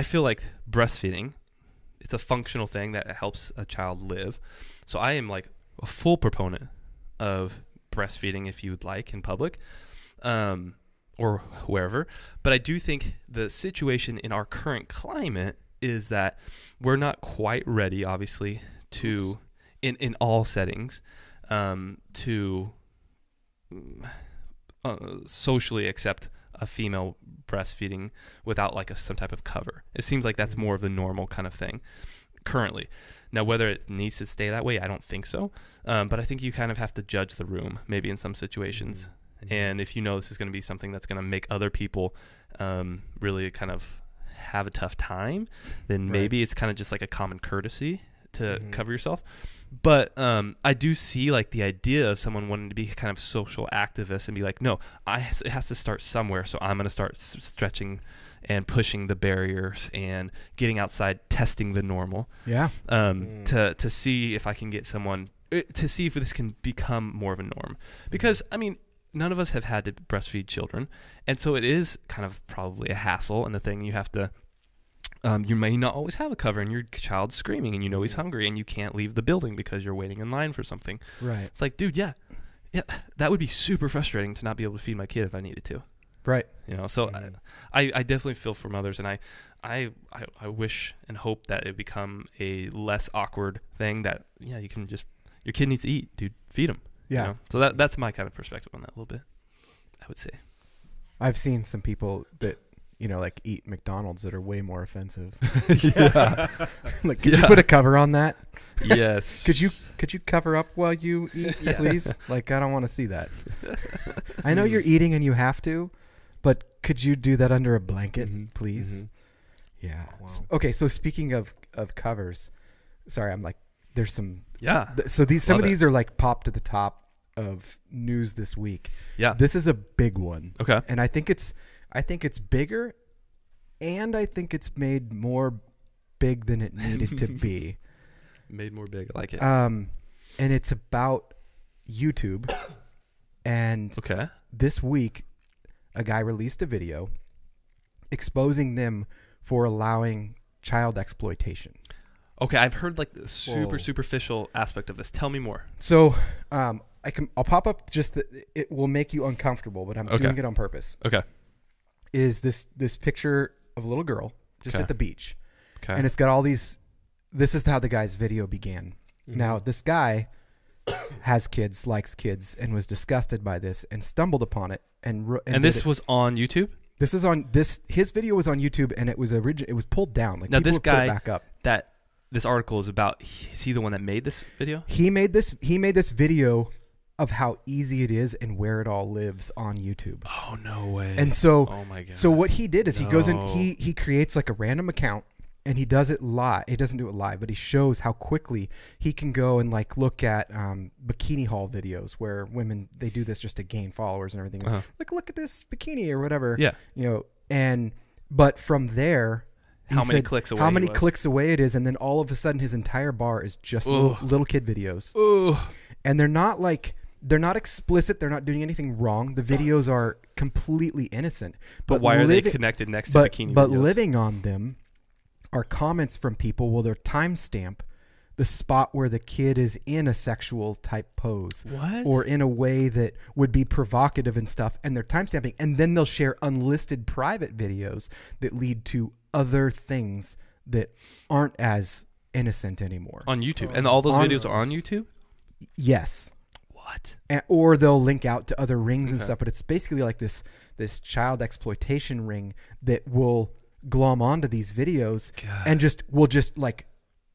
feel like breastfeeding, it's a functional thing that helps a child live. So I am a full proponent of breastfeeding, if you would like, in public, or wherever. But I do think the situation in our current climate is that we're not quite ready, obviously, to, in all settings, to socially accept a female breastfeeding without some type of cover. It seems like that's more of the normal kind of thing currently. Now, whether it needs to stay that way, I don't think so. But I think you kind of have to judge the room, maybe in some situations. And if this is going to be something that's going to make other people really kind of have a tough time, then maybe it's kind of just like a common courtesy to cover yourself. But I do see the idea of someone wanting to be kind of social activist and be like, no, it has to start somewhere. So I'm going to start stretching and pushing the barriers and getting outside, testing the normal. Yeah. To see if I can get someone, to see if this can become more of a norm. Because, I mean, none of us have had to breastfeed children. And so it is kind of probably a hassle and a thing you have to, you may not always have a cover and your child's screaming and he's hungry and you can't leave the building because you're waiting in line for something. Right. It's like, dude, yeah, that would be super frustrating to not be able to feed my kid if I needed to. Right. So I definitely feel for mothers, and I wish and hope that it become a less awkward thing that, you can just, your kid needs to eat, dude, feed them. Yeah. So that's my kind of perspective on that a little bit, I would say. I've seen some people that, eat McDonald's that are way more offensive. Yeah. Could you put a cover on that? Yes. Could you cover up while you eat, please? I don't want to see that. I know you're eating and you have to, but could you do that under a blanket, please? Yeah. Wow. Okay, so speaking of covers, sorry, I'm there's some. Yeah. So some of these are popped to the top of news this week. Yeah. This is a big one. Okay. And I think it's bigger, and I think it's made more big than it needed to be. Made more big. I like it. And it's about YouTube, and this week, a guy released a video exposing them for allowing child exploitation. Okay, I've heard like the superficial aspect of this. Tell me more. So, I'll pop up it will make you uncomfortable, but I'm doing it on purpose. Okay. Is this picture of a little girl just at the beach. Okay. And it's got all these, this is how the guy's video began. Mm-hmm. Now, this guy has kids, likes kids, and was disgusted by this and stumbled upon it. And this was on YouTube? This is his video was on YouTube, and it was pulled down. Like, now, this guy, put it back up. that this article is about, is he the one that made this video? He made this video of how easy it is and where it all lives on YouTube. Oh, no way. And so, oh my God. So what he did is he goes in, he creates like a random account, and he does it live. He doesn't do it live, but he shows how quickly he can go and like look at bikini haul videos where women, they do this just to gain followers and everything. Like, look at this bikini or whatever. Yeah. But from there, how many clicks away it is, and then all of a sudden his entire bar is just little kid videos. Ooh. And they're not explicit. They're not doing anything wrong. The videos are completely innocent. But why are they connected next to bikini videos? But living on them are comments from people. Well, they're timestamp the spot where the kid is in a sexual type pose. What? Or in a way that would be provocative and stuff. And they're timestamping. And then they'll share unlisted private videos that lead to other things that aren't as innocent anymore. On YouTube. And all those videos are on YouTube? Yes. What? Or they'll link out to other rings and stuff, but it's basically like this child exploitation ring that will glom onto these videos. God. And will like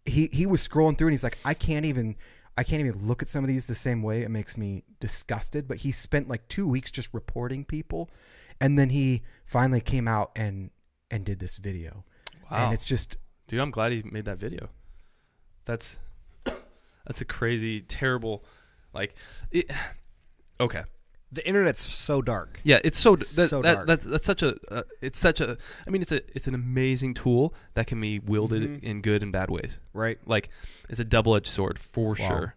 he was scrolling through and he's like, I can't even look at some of these the same way. It makes me disgusted. But he spent like 2 weeks just reporting people, and then he finally came out and did this video. Wow. And it's just, dude, I'm glad he made that video. That's a crazy, terrible. Like, okay. The internet's so dark. Yeah, it's so dark. That's such a. I mean, it's an amazing tool that can be wielded in good and bad ways. Right. Like, it's a double-edged sword for sure.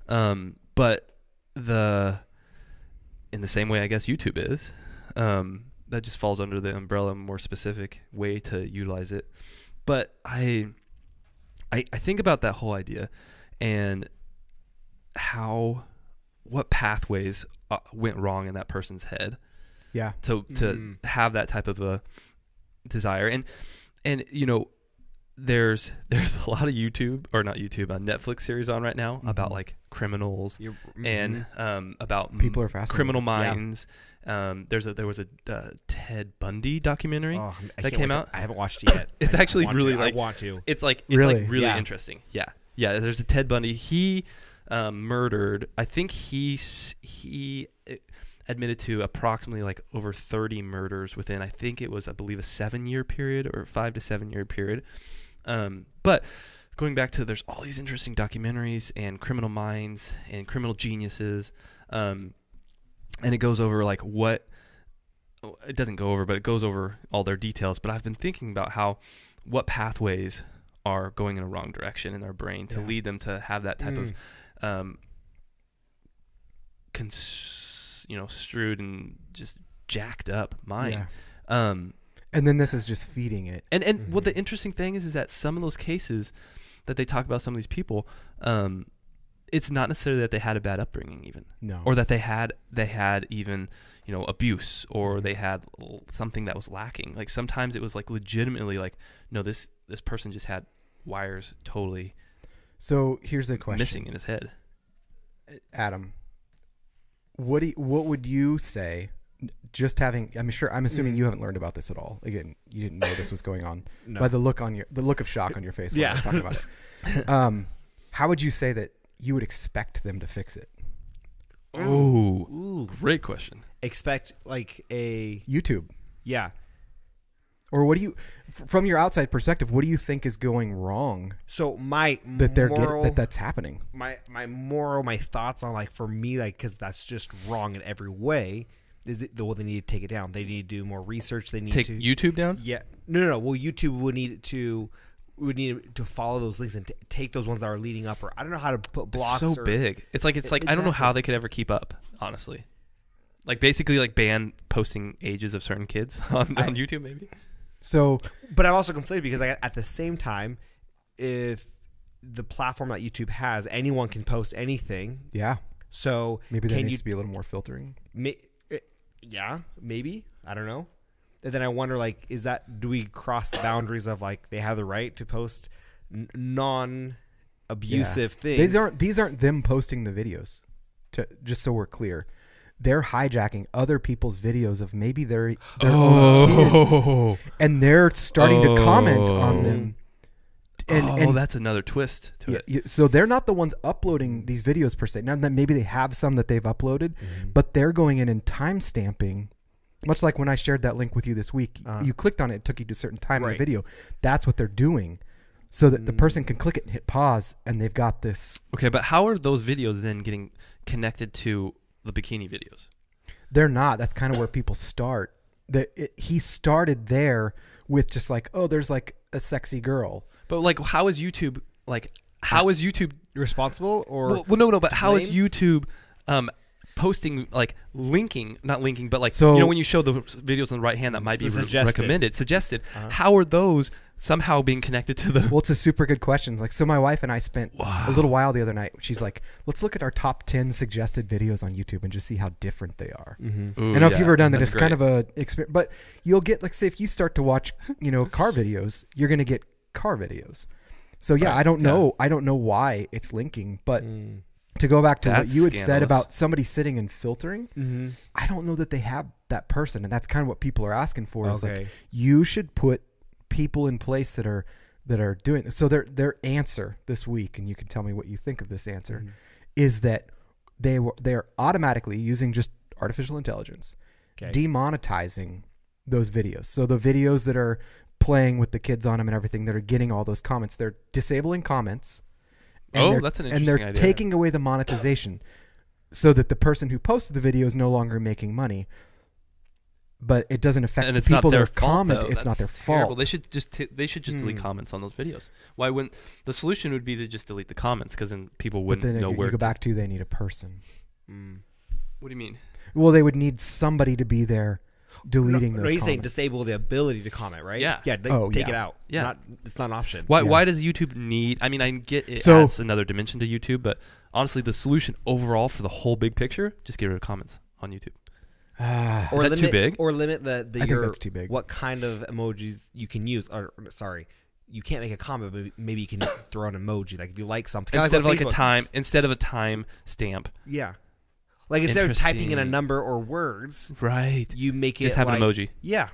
But in the same way, I guess YouTube is. That just falls under the umbrella, more specific way to utilize it. But I think about that whole idea and what pathways went wrong in that person's head, to have that type of a desire, and there's a lot of Netflix series on right now about like criminals and about people are fascinated. Criminal Minds. Yeah. There was a Ted Bundy documentary that came out. I haven't watched it yet. It's actually really I want to. It's really interesting. Yeah. There's a Ted Bundy. He murdered. I think he admitted to approximately like over 30 murders within. I believe a 7-year period or 5 to 7 year period. But going back to, there's all these interesting documentaries and Criminal Minds and Criminal Geniuses. And it goes over like it doesn't go over, but it goes over all their details. But I've been thinking about what pathways are going in a wrong direction in their brain to lead them to have that type of strewed and just jacked up mind. And then this is just feeding it. And what the interesting thing is that some of those cases that they talk about, some of these people, it's not necessarily that they had a bad upbringing even. No. Or that they had even, abuse, or they had something that was lacking. Like sometimes it was like legitimately like, no, this person just had wires totally. So here's the question. Missing in his head. Adam, what would you say? Just having, I'm assuming you haven't learned about this at all. Again, you didn't know this was going on. No. By the look of shock on your face when I was talking about it. How would you say that you would expect them to fix it? Ooh, great question. Expect like a YouTube. Yeah. Or what do you, from your outside perspective, what do you think is going wrong? So that's happening. My thoughts on, like, for me, like, because that's just wrong in every way. Is they need to take it down. They need to do more research. They need to take YouTube down. Yeah. No. Well, YouTube would need to we would need to follow those links and take those ones that are leading up, or I don't know how to put blocks. It's so big. It's like I don't know how they could ever keep up, honestly. Like basically like ban posting ages of certain kids on YouTube maybe. So, but I'm also conflicted because at the same time, if the platform that YouTube has, anyone can post anything. Yeah. So maybe there needs to be a little more filtering. Yeah, maybe. I don't know. And then I wonder, like, do we cross the boundaries of like they have the right to post non-abusive things? These aren't them posting the videos. Just so we're clear, they're hijacking other people's videos of maybe their own kids, and they're starting to comment on them. And that's another twist to it. So they're not the ones uploading these videos per se. Now that maybe they have some that they've uploaded, but they're going in and time stamping. Much like when I shared that link with you this week, you clicked on it, it took you to a certain time in the video. That's what they're doing, so that the person can click it and hit pause, and they've got this. Okay, but how are those videos then getting connected to the bikini videos? They're not. That's kind of where people start. He started there with just like, oh, there's like a sexy girl. But like, how is YouTube responsible? Or well, no, but how is YouTube posting, like not linking, but like, so, when you show the videos on the right hand that might be suggested, how are those somehow being connected to the? Well, it's a super good question. Like, so my wife and I spent a little while the other night. She's like, let's look at our top 10 suggested videos on YouTube and just see how different they are. Ooh, and if you've ever done that, it's kind of a experience. But you'll get, like, say, if you start to watch, car videos, you're going to get car videos. So yeah, I don't know why it's linking, but to go back to what you had said about somebody sitting and filtering, I don't know that they have that person, and that's kind of what people are asking for. Is like, you should put people in place that are doing this. So their answer this week, and you can tell me what you think of this answer, is that they're automatically using just artificial intelligence, demonetizing those videos. So the videos that are playing with the kids on them and everything that are getting all those comments, they're disabling comments. And that's an interesting idea. And they're taking away the monetization so that the person who posted the video is no longer making money. But it doesn't affect the people that are commenting. It's not their fault. They should just delete comments on those videos. Why wouldn't the solution would be to just delete the comments, because then people wouldn't know where. You go back to they need a person. What do you mean? Well, they would need somebody to be there deleting those. No, he's comments. saying disable the ability to comment, right? Yeah. Yeah. Take it out. Yeah. It's not an option. Why does YouTube need? I mean, I get it adds another dimension to YouTube, but honestly, the solution overall for the whole big picture, just get rid of comments on YouTube. Is that too big? I Or limit think that's too big. What kind of emojis you can use? Or sorry, you can't make a comment, but maybe you can throw an emoji. Like if you like something, instead of a time stamp. Yeah. Like instead of typing in a number or words, right? You make it just have an emoji. Yeah,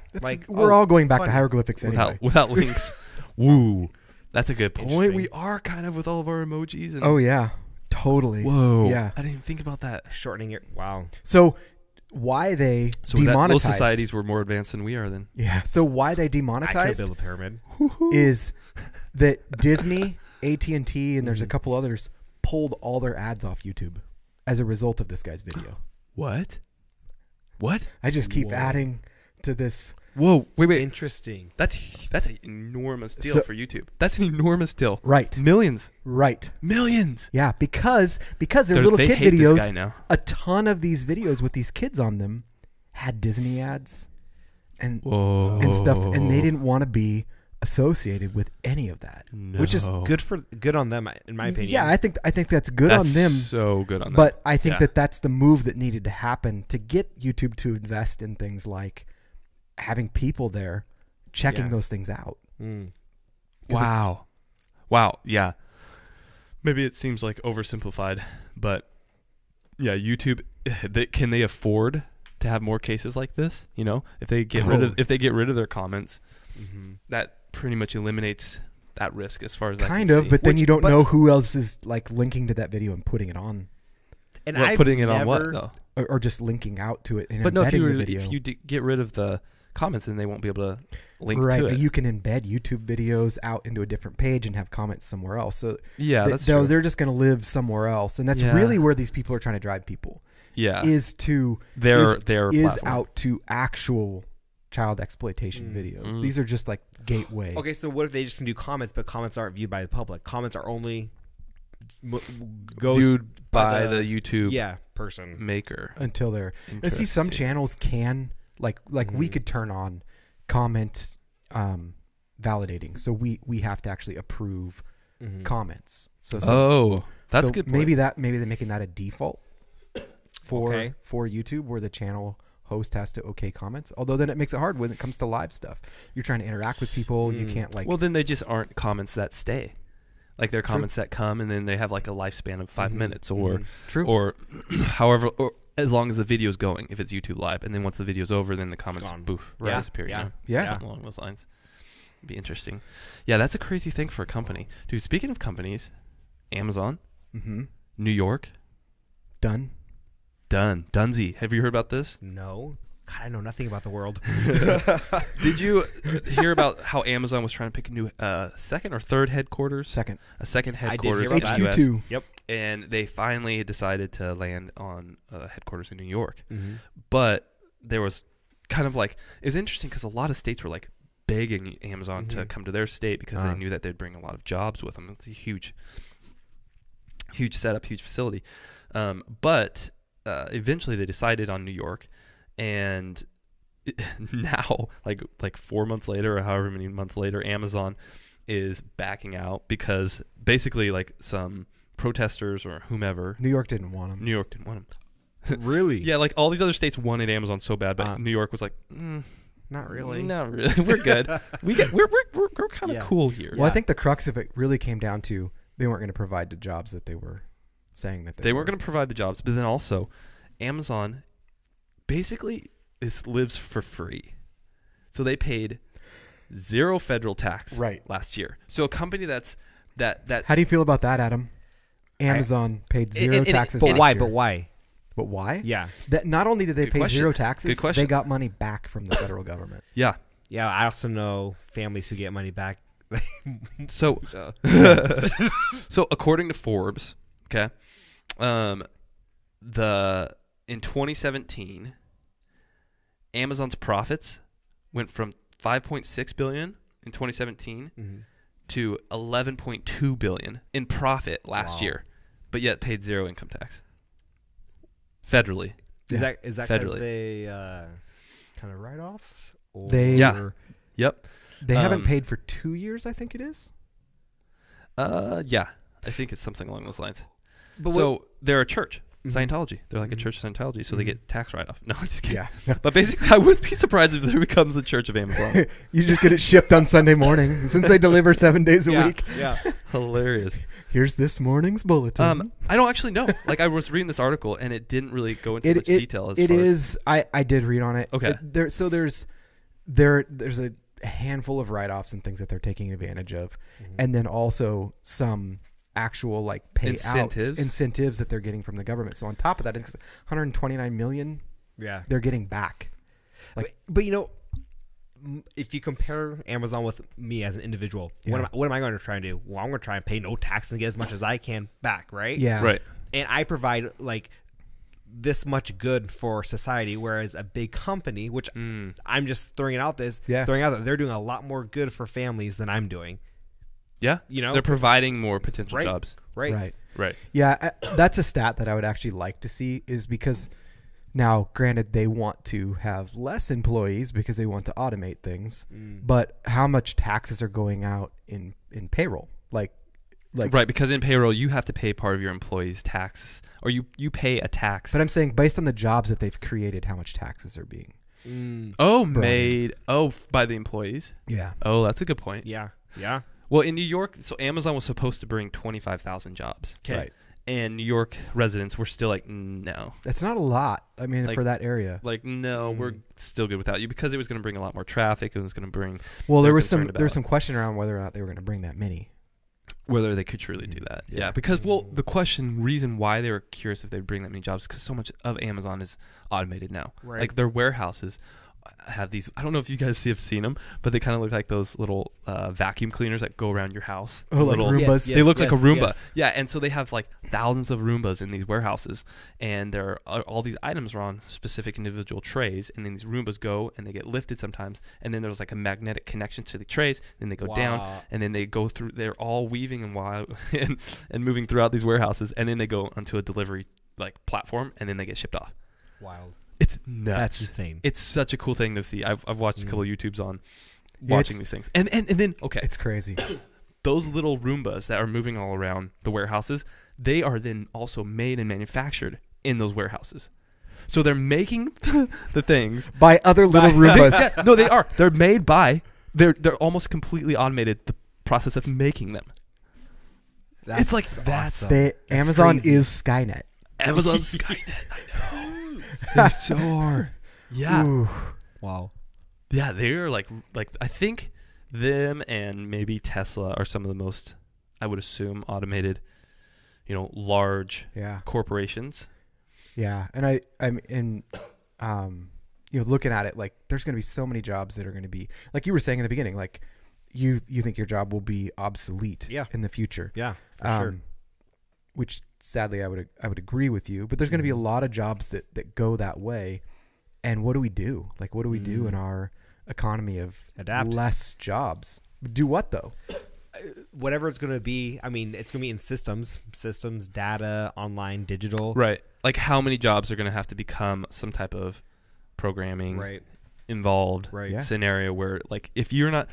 we're all going back to hieroglyphics anyway. Without links. Woo, that's a good point. We are kind of with all of our emojis. And yeah, totally. Whoa, yeah. I didn't even think about that. Shortening it. Wow. So why they demonetized? Those societies were more advanced than we are then. Yeah. So why they demonetized? I could build a pyramid. Is that Disney, AT&T, and there's a couple others pulled all their ads off YouTube as a result of this guy's video. What? I just keep adding to this. Whoa, wait. Interesting. That's an enormous deal for YouTube. That's an enormous deal. Right. Millions. Right. Millions. Yeah, because they're little kid videos. This guy now. A ton of these videos with these kids on them had Disney ads and stuff, and they didn't want to be associated with any of that, which is good on them, in my opinion. Yeah, I think that's good on them. So good on them. But I think that's the move that needed to happen to get YouTube to invest in things like having people there checking those things out. Wow. Yeah. Maybe it seems like oversimplified, but yeah, YouTube, can they afford to have more cases like this? If they get rid of their comments, that pretty much eliminates that risk as far as kind of. But then you don't know who else is like linking to that video and putting it on. And putting it on what though? Or just linking out to it and but embedding no, the video. If you get rid of the comments, then they won't be able to link to it. Right, you can embed YouTube videos out into a different page and have comments somewhere else. So that's true. They're just going to live somewhere else, and that's really where these people are trying to drive people. Yeah, is to their is out to actual child exploitation videos. These are just like gateway. Okay, so what if they just can do comments, but comments aren't viewed by the public? Comments are only viewed by the YouTube person maker until they're. I see some channels can like we could turn on comment validating, so we have to actually approve comments. So that's good point. Maybe they're making that a default for YouTube, where the channel host has to okay comments. Although then it makes it hard when it comes to live stuff. You're trying to interact with people. You can't like. Well, then they just aren't comments that stay. Like they're comments that come and then they have like a lifespan of 5 minutes or however, or as long as the video's going, if it's YouTube live, and then once the video's over, then the comments disappear. Something along those lines. It'd be interesting. Yeah, that's a crazy thing for a company. Dude, speaking of companies, Amazon, New York, Dunsey. Have you heard about this? No. God, I know nothing about the world. Did you hear about how Amazon was trying to pick a new second or third headquarters? A second headquarters in the US. HQ2. Yep. And they finally decided to land on headquarters in New York. But there was kind of like, it was interesting because a lot of states were like begging Amazon to come to their state because they knew that they'd bring a lot of jobs with them. It's a huge setup, huge facility. But eventually they decided on New York. And now, like 4 months later or however many months later, Amazon is backing out because basically like some protesters or whomever. New York didn't want them. Really? Yeah, like all these other states wanted Amazon so bad, but New York was like, not really. Not really. We're good. We're kind of cool here. Well, I think the crux of it really came down to they weren't going to provide the jobs that they were saying that they weren't going to provide the jobs, but then also Amazon basically lives for free. So they paid 0 federal tax last year. So a company that How do you feel about that, Adam? Amazon paid 0 taxes last year. But why? But why? Yeah. That not only did they pay 0 taxes, they got money back from the federal government. Yeah. Yeah, I also know families who get money back. So according to Forbes, okay, in 2017, Amazon's profits went from $5.6 billion in 2017 to $11.2 billion in profit last year, but yet paid 0 income tax federally. Is that because they kind of write-offs? Yep. They haven't paid for 2 years, I think it is. Yeah, I think it's something along those lines. But so they're a church. Scientology. They're like a church of Scientology, so they get tax write-off. No, I'm just kidding. Yeah. But basically, I wouldn't be surprised if there becomes the Church of Amazon. You just get it shipped on Sunday morning since they deliver 7 days a week. Yeah. Hilarious. Here's this morning's bulletin. I don't actually know. Like, I was reading this article, and it didn't really go into much detail. I did read on it. Okay. There's a handful of write-offs and things that they're taking advantage of, and then also some actual like incentives that they're getting from the government. So on top of that, it's 129 million. Yeah, they're getting back. Like, but you know, if you compare Amazon with me as an individual, what am I going to try and do? Well, I'm going to try and pay no tax and get as much as I can back, right? Yeah, right. And I provide like this much good for society, whereas a big company, which I'm just throwing out there, they're doing a lot more good for families than I'm doing. Yeah, you know, they're providing more potential jobs. Right. Yeah, that's a stat that I would actually like to see, is because now, granted, they want to have less employees because they want to automate things, but how much taxes are going out in payroll? Like right, because in payroll you have to pay part of your employees' taxes, or you pay a tax. But I'm saying based on the jobs that they've created, how much taxes are being by the employees? Yeah. Oh, that's a good point. Yeah. Well, in New York, so Amazon was supposed to bring 25,000 jobs. Okay. Right. And New York residents were still like, no. That's not a lot. I mean, for that area. Like, no, we're still good without you, because it was going to bring a lot more traffic. It was going to bring. Well, there was some question around whether or not they were going to bring that many. Whether they could truly do that. Yeah. Because, the reason why they were curious if they'd bring that many jobs, because so much of Amazon is automated now. Right. Like, their warehouses have these. I don't know if you guys have seen them, but they kind of look like those little vacuum cleaners that go around your house. Oh, like Roombas. They look like a Roomba. Yeah, and so they have like thousands of Roombas in these warehouses, and there are all these items are on specific individual trays, and then these Roombas go and they get lifted sometimes, and then there's like a magnetic connection to the trays, then they go down, and then they go through. They're all weaving and moving throughout these warehouses, and then they go onto a delivery like platform, and then they get shipped off. Wild. It's nuts. That's insane. It's such a cool thing to see. I've watched a couple of YouTubes on watching these things. And then, okay. It's crazy. Those little Roombas that are moving all around the warehouses, they are then also made and manufactured in those warehouses. So they're making the things. By other little Roombas. No, they are. They're made by, they're almost completely automated, the process of making them. That's awesome. Amazon crazy. is Skynet. Amazon Skynet, I know. They're so hard. Yeah. Ooh. Wow. Yeah, they're like I think them and maybe Tesla are some of the most, I would assume, automated, large corporations. Yeah, and I'm looking at it, like there's going to be so many jobs that are going to be, like you were saying in the beginning, like you think your job will be obsolete in the future. Yeah, for sure. Which sadly I would agree with you, but there's going to be a lot of jobs that go that way. And what do we do? Like, what do we do in our economy of less jobs? Do what though? Whatever it's going to be. I mean, it's going to be in systems, data, online, digital. Right. Like how many jobs are going to have to become some type of programming involved scenario where, like, if you're not,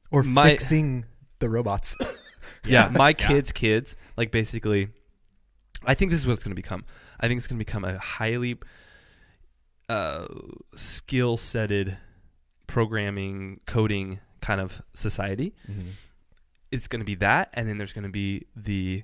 or fixing the robots. My kids, like, basically, I think this is what it's going to become. I think it's going to become a highly skill-setted programming, coding kind of society. Mm-hmm. It's going to be that, and then there's going to be the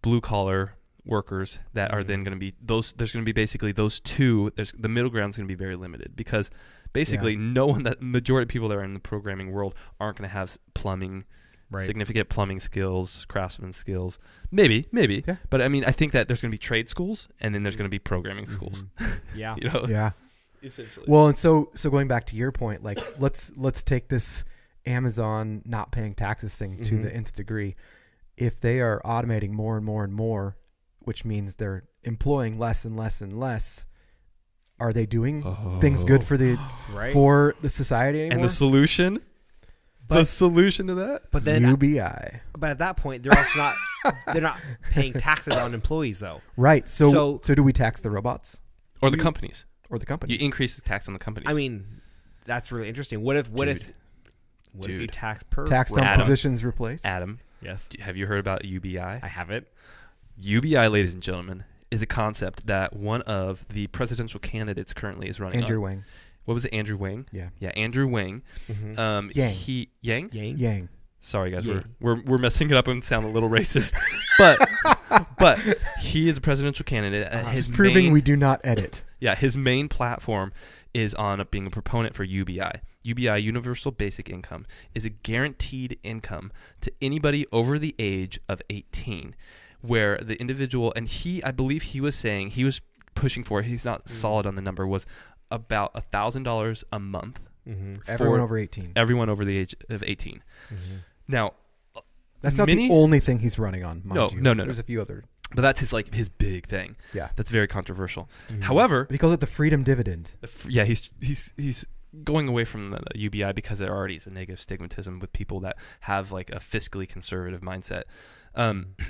blue-collar workers that are then going to be those. There's going to be basically those two. The middle ground is going to be very limited because basically majority of people that are in the programming world aren't going to have plumbing. Right. Significant plumbing skills, craftsman skills, maybe. Yeah. But I mean, I think that there's going to be trade schools, and then there's going to be programming schools. Yeah, yeah. Essentially. Well, and so going back to your point, like let's take this Amazon not paying taxes thing to the nth degree. If they are automating more and more and more, which means they're employing less and less and less, are they doing things good for the society anymore? And the solution. The solution to that? But then UBI. But at that point, they're also not paying taxes on employees, though. Right. So do we tax the robots or the companies? Or the companies? You increase the tax on the companies. I mean, that's really interesting. What if you tax per tax on positions replaced? Adam, yes. Have you heard about UBI? I haven't. UBI, ladies and gentlemen, is a concept that one of the presidential candidates currently is running. Andrew Yang. What was it? Andrew Yang? Yeah, Andrew Yang. Yang. Yang. Sorry, guys, we're messing it up and sound a little racist, but he is a presidential candidate. Proving we do not edit. Yeah, his main platform is on being a proponent for UBI. UBI, Universal Basic Income, is a guaranteed income to anybody over the age of 18, where the individual, and I believe he was pushing for, he's not solid on the number, was about $1,000 a month. Everyone over 18. Everyone over the age of 18. Now, that's not the only thing he's running on. No. There's a few other. But that's his big thing. Yeah, that's very controversial. However, but he calls it the freedom dividend. He's going away from the UBI because there already is a negative stigmatism with people that have like a fiscally conservative mindset.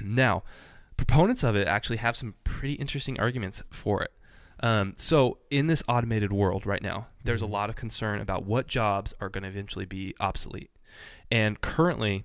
Now, proponents of it actually have some pretty interesting arguments for it. So in this automated world right now, there's a lot of concern about what jobs are going to eventually be obsolete. And currently,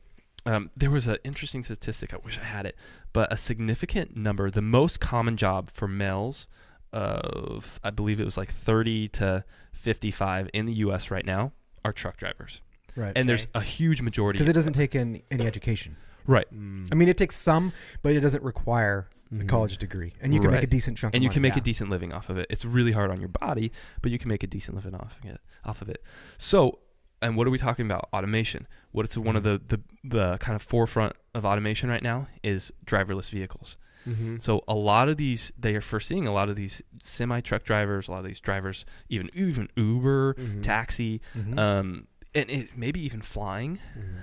there was an interesting statistic, I wish I had it, but a significant number, the most common job for males of, I believe it was like 30 to 55 in the U.S. right now, are truck drivers. Right. And there's a huge majority. Because it doesn't take any education. Right. I mean, it takes some, but it doesn't require a college degree, and you can make a decent chunk of money. And you can make a decent living off of it. It's really hard on your body, but you can make a decent living off of it. So, and what are we talking about? Automation. What is one of the kind of forefront of automation right now is driverless vehicles. Mm-hmm. So a lot of these, they are foreseeing a lot of these semi-truck drivers, a lot of these drivers, even Uber, taxi, and it maybe even flying.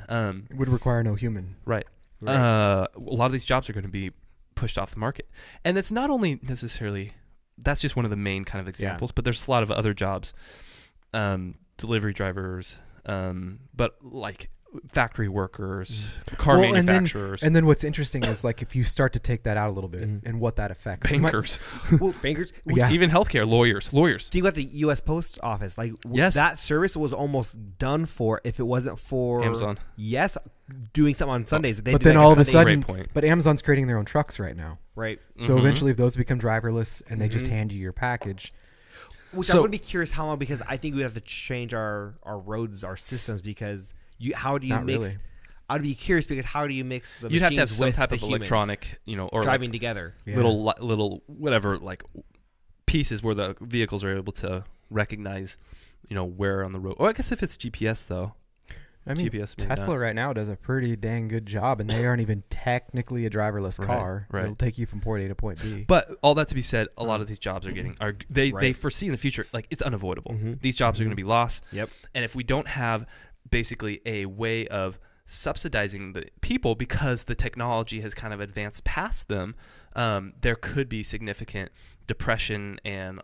It would require no human. Right. A lot of these jobs are going to be pushed off the market. And it's not only necessarily, that's just one of the main kind of examples, but there's a lot of other jobs, delivery drivers, but like factory workers, car manufacturers. And then what's interesting is like if you start to take that out a little bit and what that affects. Bankers. Bankers. Even healthcare, lawyers. Think about the U.S. Post Office. Like that service was almost done for if it wasn't for Amazon. Yes, doing something on Sundays. But then all of a sudden, but Amazon's creating their own trucks right now. Right. So eventually if those become driverless and they just hand you your package. Which I would be curious how long, because I think we have to change our roads, our systems, because how do you mix? Really. I'd be curious because how do you mix the You'd have to have machines some with type the of humans electronic, or driving like together. Yeah. little whatever, like pieces where the vehicles are able to recognize, where on the road. Or I guess if it's GPS though. I mean, GPS Tesla right now does a pretty dang good job, and they aren't even technically a driverless car. Right. It'll take you from point A to point B. But all that to be said, a lot of these jobs they foresee in the future, like it's unavoidable. These jobs are going to be lost. Yep. And if we don't have basically a way of subsidizing the people because the technology has kind of advanced past them, there could be significant depression and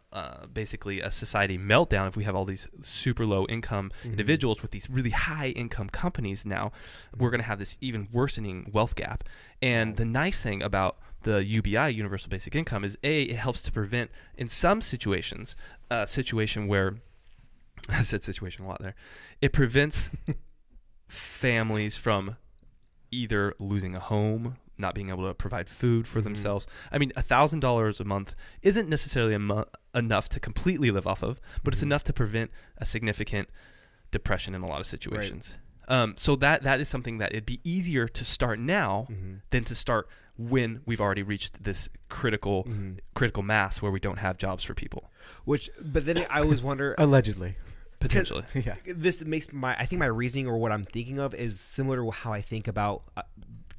basically a society meltdown if we have all these super low income individuals with these really high income companies. Now we're going to have this even worsening wealth gap. And the nice thing about the UBI, Universal Basic Income, is it helps to prevent in some situations a situation where I said situation a lot there. It prevents families from either losing a home, not being able to provide food for themselves. I mean, $1,000 a month isn't necessarily enough to completely live off of, but it's enough to prevent a significant depression in a lot of situations. Right. So that is something that it'd be easier to start now than to start when we've already reached this critical mass where we don't have jobs for people. But then I always wonder, allegedly. Potentially. Yeah. This makes I think my reasoning or what I'm thinking of is similar to how I think about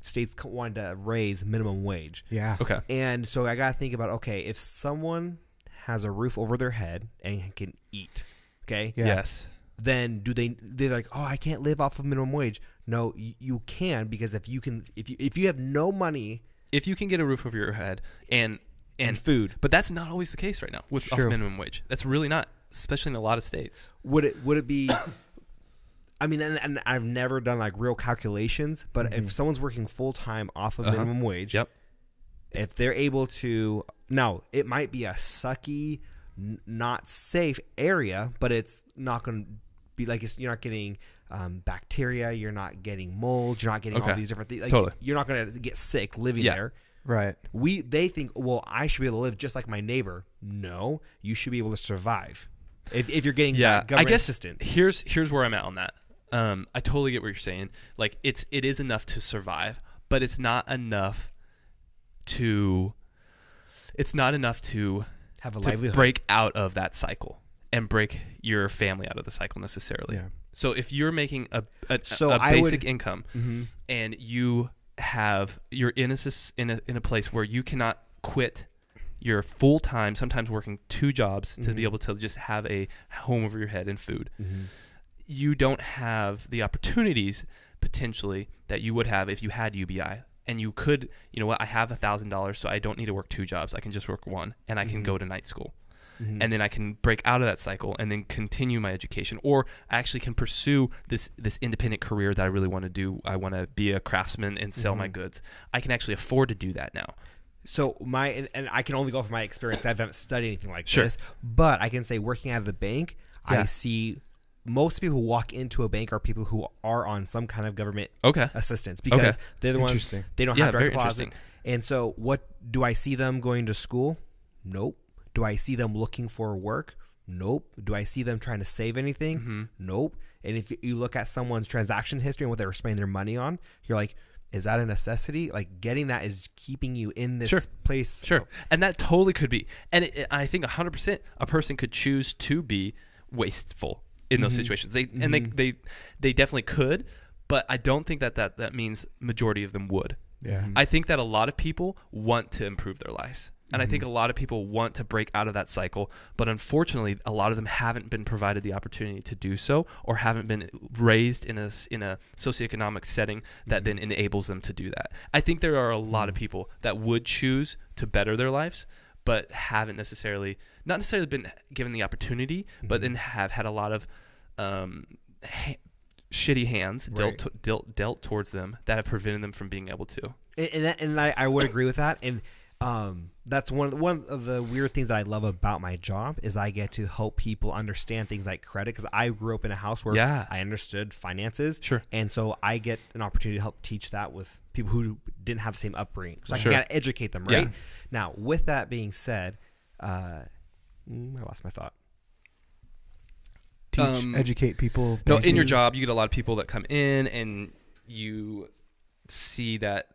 states wanting to raise minimum wage. Yeah. Okay. And so I got to think about, okay, if someone has a roof over their head and can eat, okay? Yeah. Yes. Then they're like, oh, I can't live off of minimum wage. No, you can, because if you have no money, if you can get a roof over your head and food. But that's not always the case right now with off minimum wage. That's really not, especially in a lot of states. Would it be I mean, and I've never done like real calculations, but if someone's working full time off of minimum wage, if they're able to, now it might be a sucky, not safe area, but it's not going to be like you're not getting bacteria, you're not getting mold, you're not getting all these different things. Like, totally. You're not going to get sick living there. Right. They think, well, I should be able to live just like my neighbor. No, you should be able to survive if you're getting government assistance. Here's where I'm at on that. I totally get what you're saying. Like it is enough to survive, but it's not enough to have a livelihood, break out of that cycle and break your family out of the cycle necessarily. Yeah. So if you're making a basic income and you're in a place where you cannot quit your full time, sometimes working 2 jobs to be able to just have a home over your head and food. You don't have the opportunities potentially that you would have if you had UBI. And you could, I have $1,000, so I don't need to work 2 jobs. I can just work 1, and I can go to night school. And then I can break out of that cycle and then continue my education. Or I actually can pursue this independent career that I really want to do. I want to be a craftsman and sell my goods. I can actually afford to do that now. So and I can only go from my experience. I haven't studied anything like this. But I can say working out of the bank, I see most people who walk into a bank are people who are on some kind of government assistance, because they're the ones, they don't have direct deposit. And so what do I see them going to school? Nope. Do I see them looking for work? Nope. Do I see them trying to save anything? Nope. And if you look at someone's transaction history and what they were spending their money on, you're like, is that a necessity? Like, getting that is keeping you in this place. Sure. And that totally could be. And I think 100% a person could choose to be wasteful in those situations. They definitely could, but I don't think that means majority of them would. Yeah. I think that a lot of people want to improve their lives. And I think a lot of people want to break out of that cycle, but unfortunately, a lot of them haven't been provided the opportunity to do so, or haven't been raised in a socioeconomic setting that then enables them to do that. I think there are a lot of people that would choose to better their lives, but haven't not necessarily been given the opportunity, but then have had a lot of shitty hands dealt towards them that have prevented them from being able to. And I would agree with that. And that's one of the weird things that I love about my job is I get to help people understand things like credit, because I grew up in a house where I understood finances. Sure. And so I get an opportunity to help teach that with people who didn't have the same upbringing. So I got to educate them, right? Yeah. Now, with that being said, I lost my thought. Educate people. No, in your job, you get a lot of people that come in and you see that.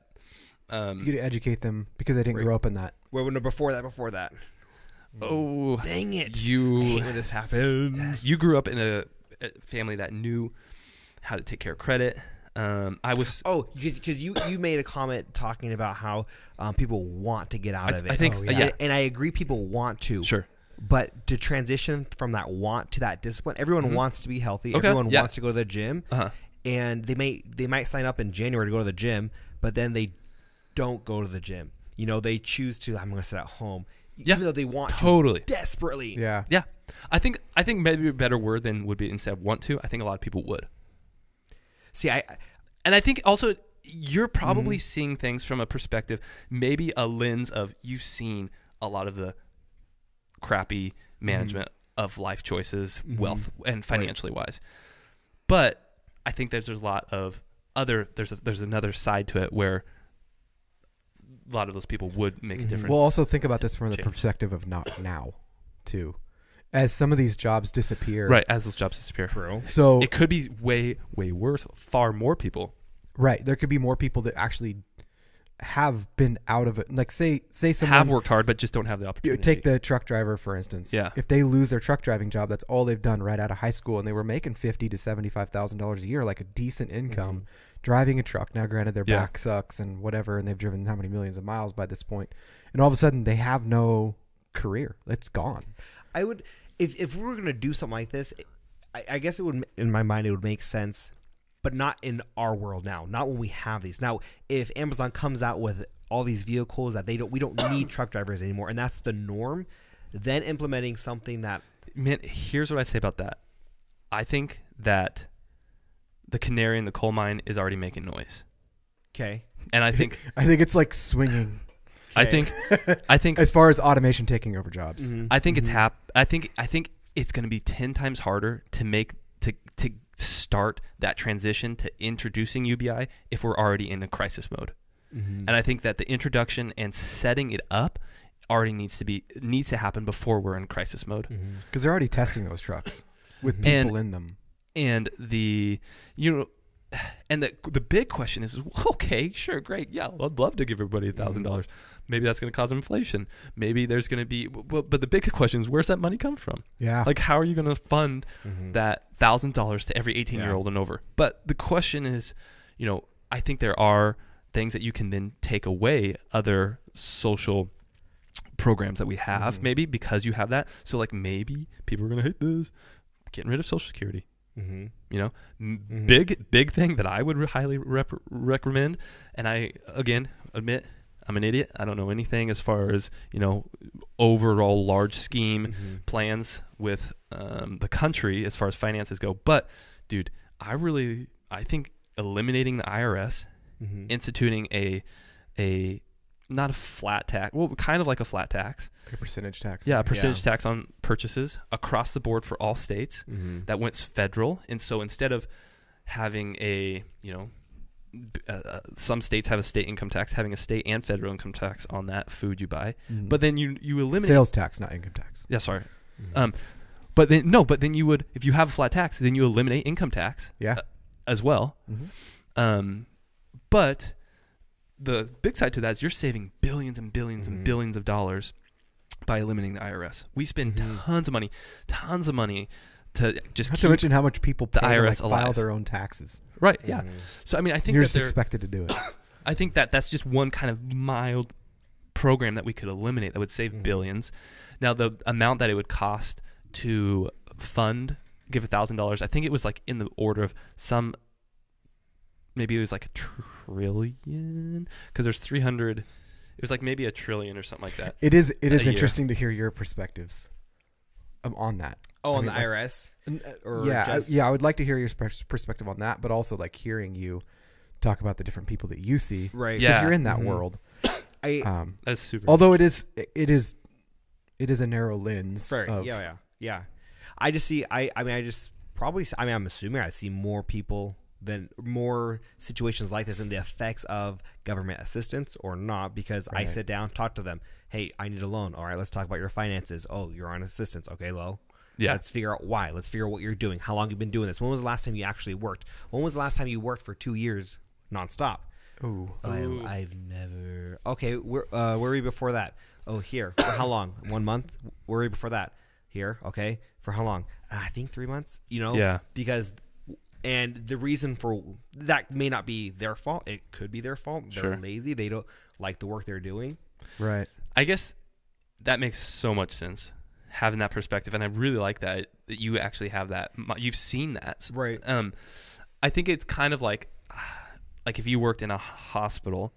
You get to educate them because they didn't grow up in that. Well, no, before that. Oh, dang it! I hate when this happens. You grew up in a family that knew how to take care of credit. Because you made a comment talking about how people want to get out of it. I think, and I agree, people want to. Sure. But to transition from that want to that discipline, everyone wants to be healthy. Okay. Everyone wants to go to the gym, and they might sign up in January to go to the gym, but then they don't go to the gym. You know, they choose to. I'm going to sit at home, even though they want to desperately. Yeah. I think maybe a better word than would be instead of want to. I think a lot of people would. See, I think also you're probably seeing things from a perspective, maybe a lens of you've seen a lot of the crappy management of life choices, wealth, and financially wise. But I think there's a lot of there's another side to it where a lot of those people would make a difference. We'll also think about this from the perspective of not now, too. As some of these jobs disappear. Right, as those jobs disappear. True. So it could be way, way worse. Far more people. Right. There could be more people that actually have been out of it. Like say someone have worked hard but just don't have the opportunity. Take the truck driver, for instance. Yeah. If they lose their truck driving job, that's all they've done right out of high school, and they were making $50,000 to $75,000 a year, like a decent income, driving a truck. Now, granted, their back sucks and whatever, and they've driven how many millions of miles by this point, and all of a sudden they have no career. It's gone. I would, if we were going to do something like this, I guess it would, in my mind, it would make sense, but not in our world now. Not when we have these. Now, if Amazon comes out with all these vehicles that we don't need truck drivers anymore, and that's the norm, then implementing something that... Man, here's what I say about that. I think that the canary in the coal mine is already making noise. Okay. And I think... I think it's like swinging. Okay. I think as far as automation taking over jobs, I think it's I think it's going to be 10 times harder to start that transition to introducing UBI if we're already in a crisis mode. And I think that the introduction and setting it up already needs to happen before we're in crisis mode. Because they're already testing those trucks with people in them. And the big question is, okay, sure, great, yeah, I'd love to give everybody $1,000. Maybe that's going to cause inflation. Maybe there's going to be, but the big question is, where's that money come from? Yeah. Like, how are you going to fund that $1,000 to every 18-year-old and over? But the question is, I think there are things that you can then take away other social programs that we have, maybe because you have that. So, like, maybe people are going to hate this, getting rid of Social Security. Big thing that I would highly recommend. And I, again, admit I'm an idiot. I don't know anything as far as, overall large scheme plans with the country as far as finances go. But, dude, I think eliminating the IRS, instituting a not a flat tax, well, kind of like a flat tax. Like a percentage tax. Yeah, a percentage tax on purchases across the board for all states that went federal. And so instead of having some states have a state income tax, having a state and federal income tax on that food you buy. But then you eliminate... Sales tax, not income tax. Yeah, sorry. But then you would, if you have a flat tax, then you eliminate income tax as well. But the big side to that is you're saving billions and billions and billions of dollars by eliminating the IRS. We spend tons of money to just not to mention how much people pay the IRS to file their own taxes. Right, yeah. So, I mean, I think you're that just expected to do it. I think that's just one kind of mild program that we could eliminate that would save billions. Now, the amount that it would cost to give $1,000, I think it was like in the order of maybe it was like $1 trillion, because there's 300. It was like maybe $1 trillion or something like that. It is interesting to hear your perspectives on that. Oh, on the IRS? I would like to hear your perspective on that, but also like hearing you talk about the different people that you see, right? Because you're in that world. That's super. Although it is a narrow lens. Right. Yeah. I just see. I'm assuming I see more people more situations like this and the effects of government assistance or not, because I sit down, talk to them. Hey, I need a loan. All right, let's talk about your finances. Oh, you're on assistance. Okay, well, let's figure out why. Let's figure out what you're doing. How long you've been doing this. When was the last time you actually worked? When was the last time you worked for 2 years nonstop? Ooh. I've never. Okay, where were you before that? Oh, here. For how long? 1 month? Where were you before that? Here. Okay. For how long? I think 3 months. Because. And the reason for that may not be their fault. It could be their fault. They're lazy. They don't like the work they're doing. Right. I guess that makes so much sense, having that perspective. And I really like that you actually have that. You've seen that. Right. I think it's kind of like if you worked in a hospital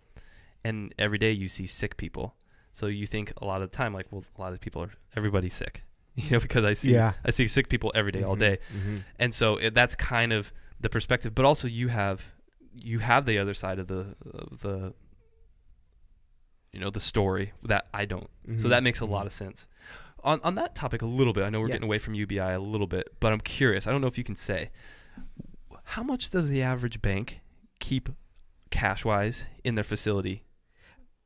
and every day you see sick people. So you think a lot of the time, like, well, a lot of people everybody's sick. Because I see sick people every day, all day, and so that's kind of the perspective. But also, you have the other side of the the story that I don't. So that makes a lot of sense. On that topic, a little bit. I know we're getting away from UBI a little bit, but I'm curious. I don't know if you can say how much does the average bank keep cash wise in their facility.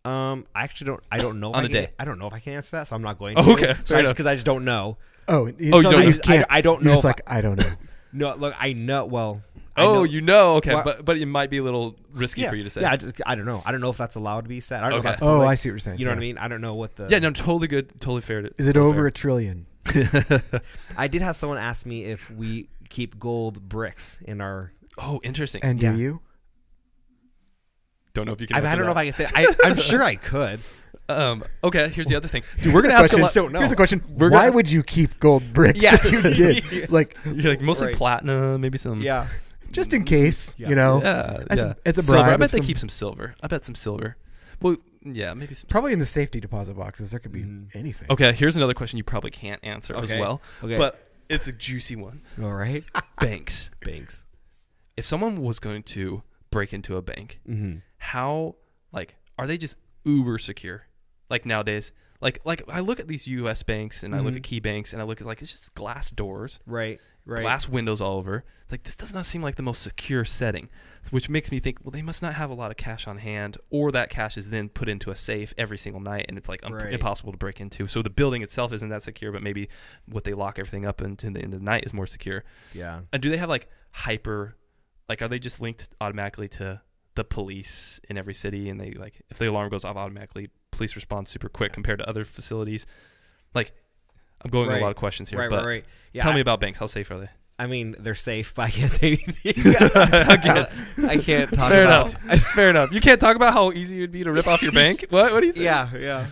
I actually don't. I don't know. On a day. I don't know if I can answer that, so I'm not going to. Oh, okay. So because I just don't know. You can't. I don't know. Just like I don't know. No, look, I know. Well. Okay, well, but it might be a little risky for you to say. Yeah, I don't know. I don't know if that's allowed to be said. I don't know if that's I see what you're saying. You know what I mean? I don't know what the. Yeah, no, totally good, totally fair. Is it over $1 trillion? I did have someone ask me if we keep gold bricks in our. Oh, interesting. And do you? Don't know if you can. I don't know if I can say. I'm sure I could. Okay, here's the other thing. Dude, we're gonna ask a lot. Here's the question: why would you keep gold bricks if you did? You're like mostly platinum, maybe some. Yeah. Just in case, as a bribe. Silver. I bet they keep some silver. Well, yeah, maybe some. Probably in the safety deposit boxes. There could be anything. Okay, here's another question you probably can't answer as well. Okay. But it's a juicy one. All right. Banks. If someone was going to break into a bank, how are they just uber secure? Like nowadays, like I look at these U.S. banks and I look at key banks and I look at it's just glass doors, right, glass windows all over. It's like this does not seem like the most secure setting, which makes me think, well, they must not have a lot of cash on hand, or that cash is then put into a safe every single night and it's like impossible to break into. So the building itself isn't that secure, but maybe what they lock everything up into the end of the night is more secure. Yeah. And do they have are they just linked automatically to the police in every city, and they if the alarm goes off automatically, police respond super quick compared to other facilities? I'm going a lot of questions here, but yeah, tell me about banks. How safe are they? I mean, they're safe, but I can't say anything. I can't talk about. Fair enough. You can't talk about how easy it would be to rip off your bank. What do you say? Yeah.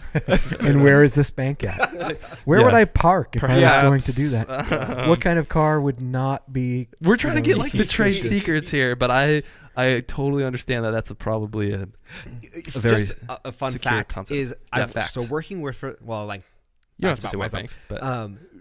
And where is this bank at? Where would I park if I was going to do that? What kind of car would not be? We're trying to get the trade secrets here, but I totally understand that that's probably a very just a fun fact concept. Is so working with you don't have to say what bank, but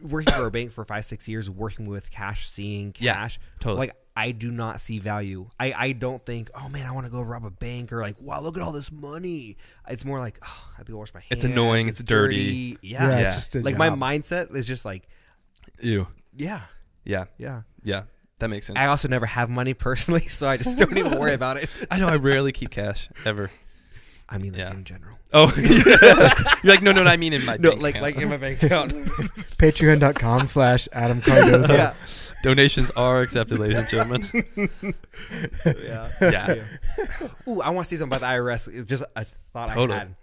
working for a bank for 5-6 years, working with cash, seeing cash, totally. I do not see value. I don't think, oh man, I want to go rob a bank, or wow, look at all this money. It's more I have to go wash my hands. It's annoying. It's dirty. Yeah. It's just my mindset is just ew. Yeah. That makes sense. I also never have money personally, so I just don't even worry about it. I know. I rarely keep cash ever. I mean, in general. Oh, you're like, no. I mean, in my bank account. In my bank account. Patreon.com/Adam Cardoza. Yeah. Donations are accepted, ladies and gentlemen. Yeah. Ooh, I want to say something about the IRS. It's just a thought I had.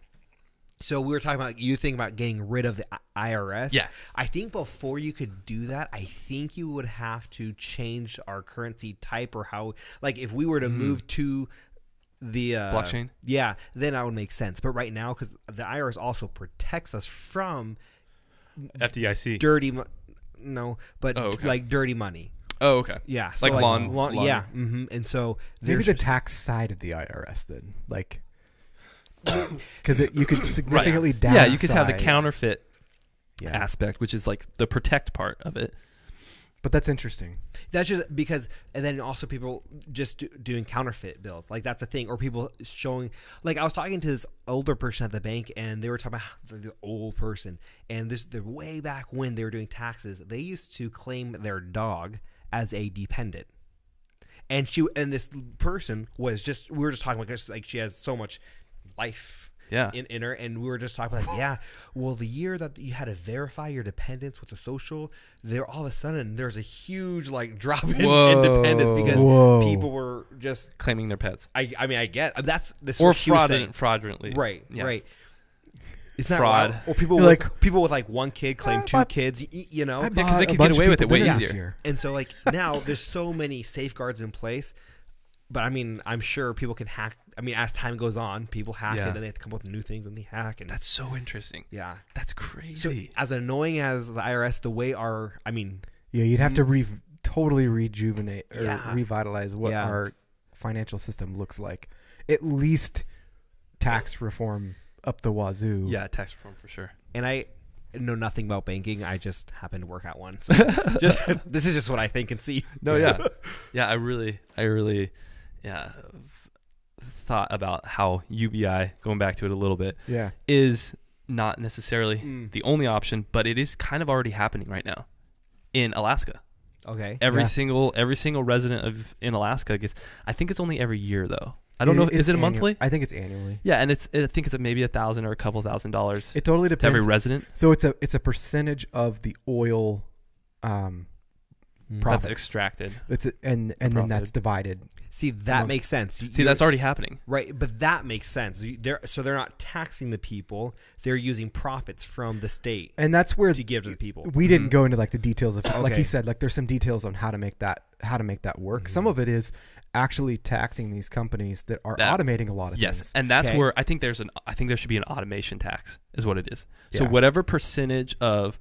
So we were talking about you think about getting rid of the IRS. Yeah. I think before you could do that, I think you would have to change our currency type, or how, if we were to move to the blockchain. Yeah, then that would make sense. But right now, because the IRS also protects us from FDIC. dirty, but okay. like dirty money. Oh, okay. Yeah, so like lawn. Yeah, and so maybe the tax side of the IRS then, like, because you could significantly downsize. Yeah, you could have the counterfeit aspect, which is like the protect part of it. But that's interesting. That's just because, and then also people just doing counterfeit bills. Like that's a thing. Or people showing, like I was talking to this older person at the bank and they were talking about the old person. And the way back when they were doing taxes, they used to claim their dog as a dependent. And this person was we were just talking about, like she has so much life in her, and we were just talking like, well, the year that you had to verify your dependence with the social, there all of a sudden there's a huge like drop in dependence because people were just claiming their pets. I mean, I get this or fraudulently, right. It's not fraud. Or people with like one kid claim two kids, you know, because they could get away with it way easier. And so like now there's so many safeguards in place. But I mean, I'm sure people can hack. I mean, as time goes on, people hack it, and they have to come up with new things, and they hack. And that's so interesting. Yeah, that's crazy. So, as annoying as the IRS, the way you'd have to totally rejuvenate or revitalize what our financial system looks like. At least tax reform up the wazoo. Yeah, tax reform for sure. And I know nothing about banking. I just happen to work at one. So this is just what I think and see. No, yeah. I really. Thought about how UBI, going back to it a little bit, is not necessarily the only option, but it is kind of already happening right now in Alaska. Okay. Every single resident in Alaska gets. I think it's only every year though. I don't know. Is it a monthly? I think it's annually. Yeah, and I think it's maybe $1,000 or a couple $1,000. It totally depends. To every resident. So it's a percentage of the oil. That's extracted. And then that's divided. See, that makes sense. That's already happening. Right, but that makes sense. They're not taxing the people. They're using profits from the state. And that's where to give to the people. We didn't go into like the details of like he said, like there's some details on how to make that work. Some of it is actually taxing these companies that are automating a lot of things. Yes, and that's where I think there should be an automation tax is what it is. So whatever percentage of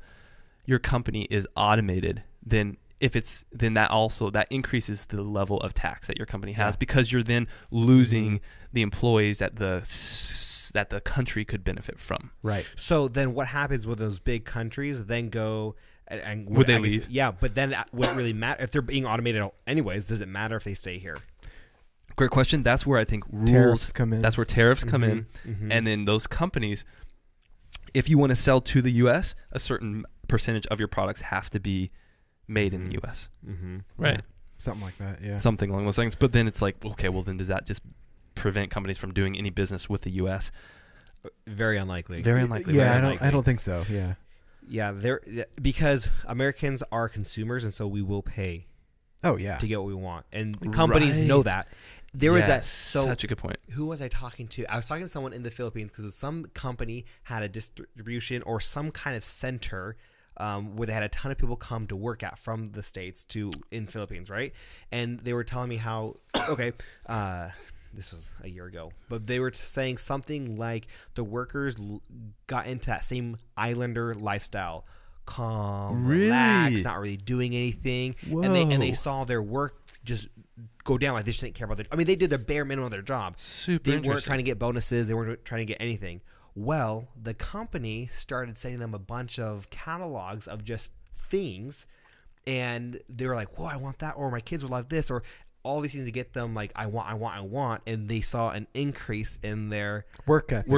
your company is automated, then that increases the level of tax that your company has because you're then losing the employees that the country could benefit from. Right. So then what happens with those big countries then go and would they leave? Yeah, but then would it really matter if they're being automated anyways? Does it matter if they stay here? Great question. That's where I think tariffs come in. That's where tariffs come in. And then those companies, if you want to sell to the U.S., a certain percentage of your products have to be made in the U.S. Right? Yeah. Something like that, yeah. Something along those lines. But then it's like, okay, well then does that just prevent companies from doing any business with the U.S.? Very unlikely. Very unlikely. Yeah, I don't think so, yeah. Yeah, because Americans are consumers, and so we will pay to get what we want. And companies know that. There was that. So such a good point. Who was I talking to? I was talking to someone in the Philippines because some company had a distribution or some kind of center where they had a ton of people come to work at from the States in Philippines, right? And they were telling me how, this was a year ago, but they were saying something like the workers got into that same islander lifestyle, calm, relaxed, not really doing anything. Whoa. And they saw their work just go down. Like they just didn't care about they did the bare minimum of their job. Super They weren't trying to get bonuses. They weren't trying to get anything. Well, the company started sending them a bunch of catalogs of just things, and they were like, whoa, I want that, or my kids would love this, or all these things to get them like, I want, and they saw an increase in their work ethic.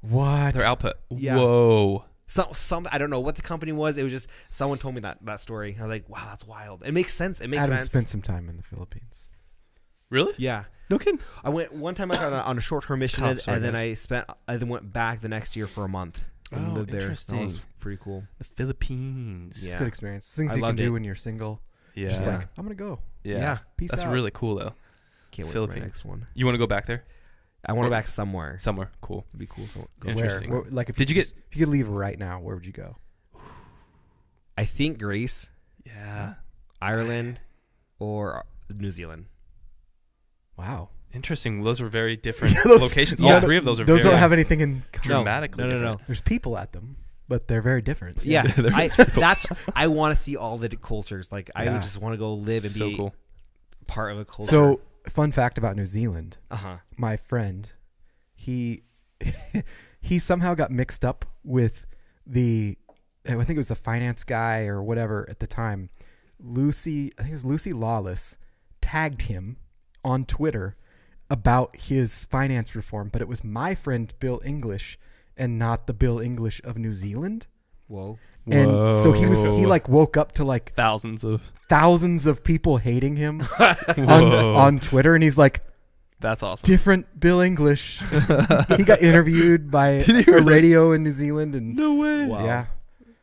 What? Their output. Yeah. Whoa. Some I don't know what the company was. It was just someone told me that story. I was like, wow, that's wild. It makes sense. Adam spent some time in the Philippines. Really? Yeah. No kidding. I went one time on a short-term mission, and then I then went back the next year for a month and lived there. Interesting. That was pretty cool. The Philippines. It's a good experience. Things you can do when you're single. Yeah. Just like, I'm going to go. Yeah. Peace That's out. really cool, though. Can't wait Philippines. for my next one. You want to go back there? I want to go back somewhere. Somewhere. Cool. It'd be cool. Interesting. Where, like, if if you could leave right now, where would you go? I think Greece. Yeah. Ireland or New Zealand. Wow. Interesting. Those are very different locations. All three of those are those very don't have anything in common. dramatically No. different. There's people at them, but they're very different. Yeah, I want to see all the cultures. Like I would just want to go live and be cool. part of a culture. So, fun fact about New Zealand. My friend, he somehow got mixed up with I think it was the finance guy or whatever at the time. I think it was Lucy Lawless, tagged him on Twitter about his finance reform, but it was my friend Bill English and not the Bill English of New Zealand. Whoa. And so he like woke up to like thousands of people hating him on Twitter, and he's like, that's awesome. Different Bill English. He got interviewed by a radio in New Zealand, and no way. Wow. Yeah.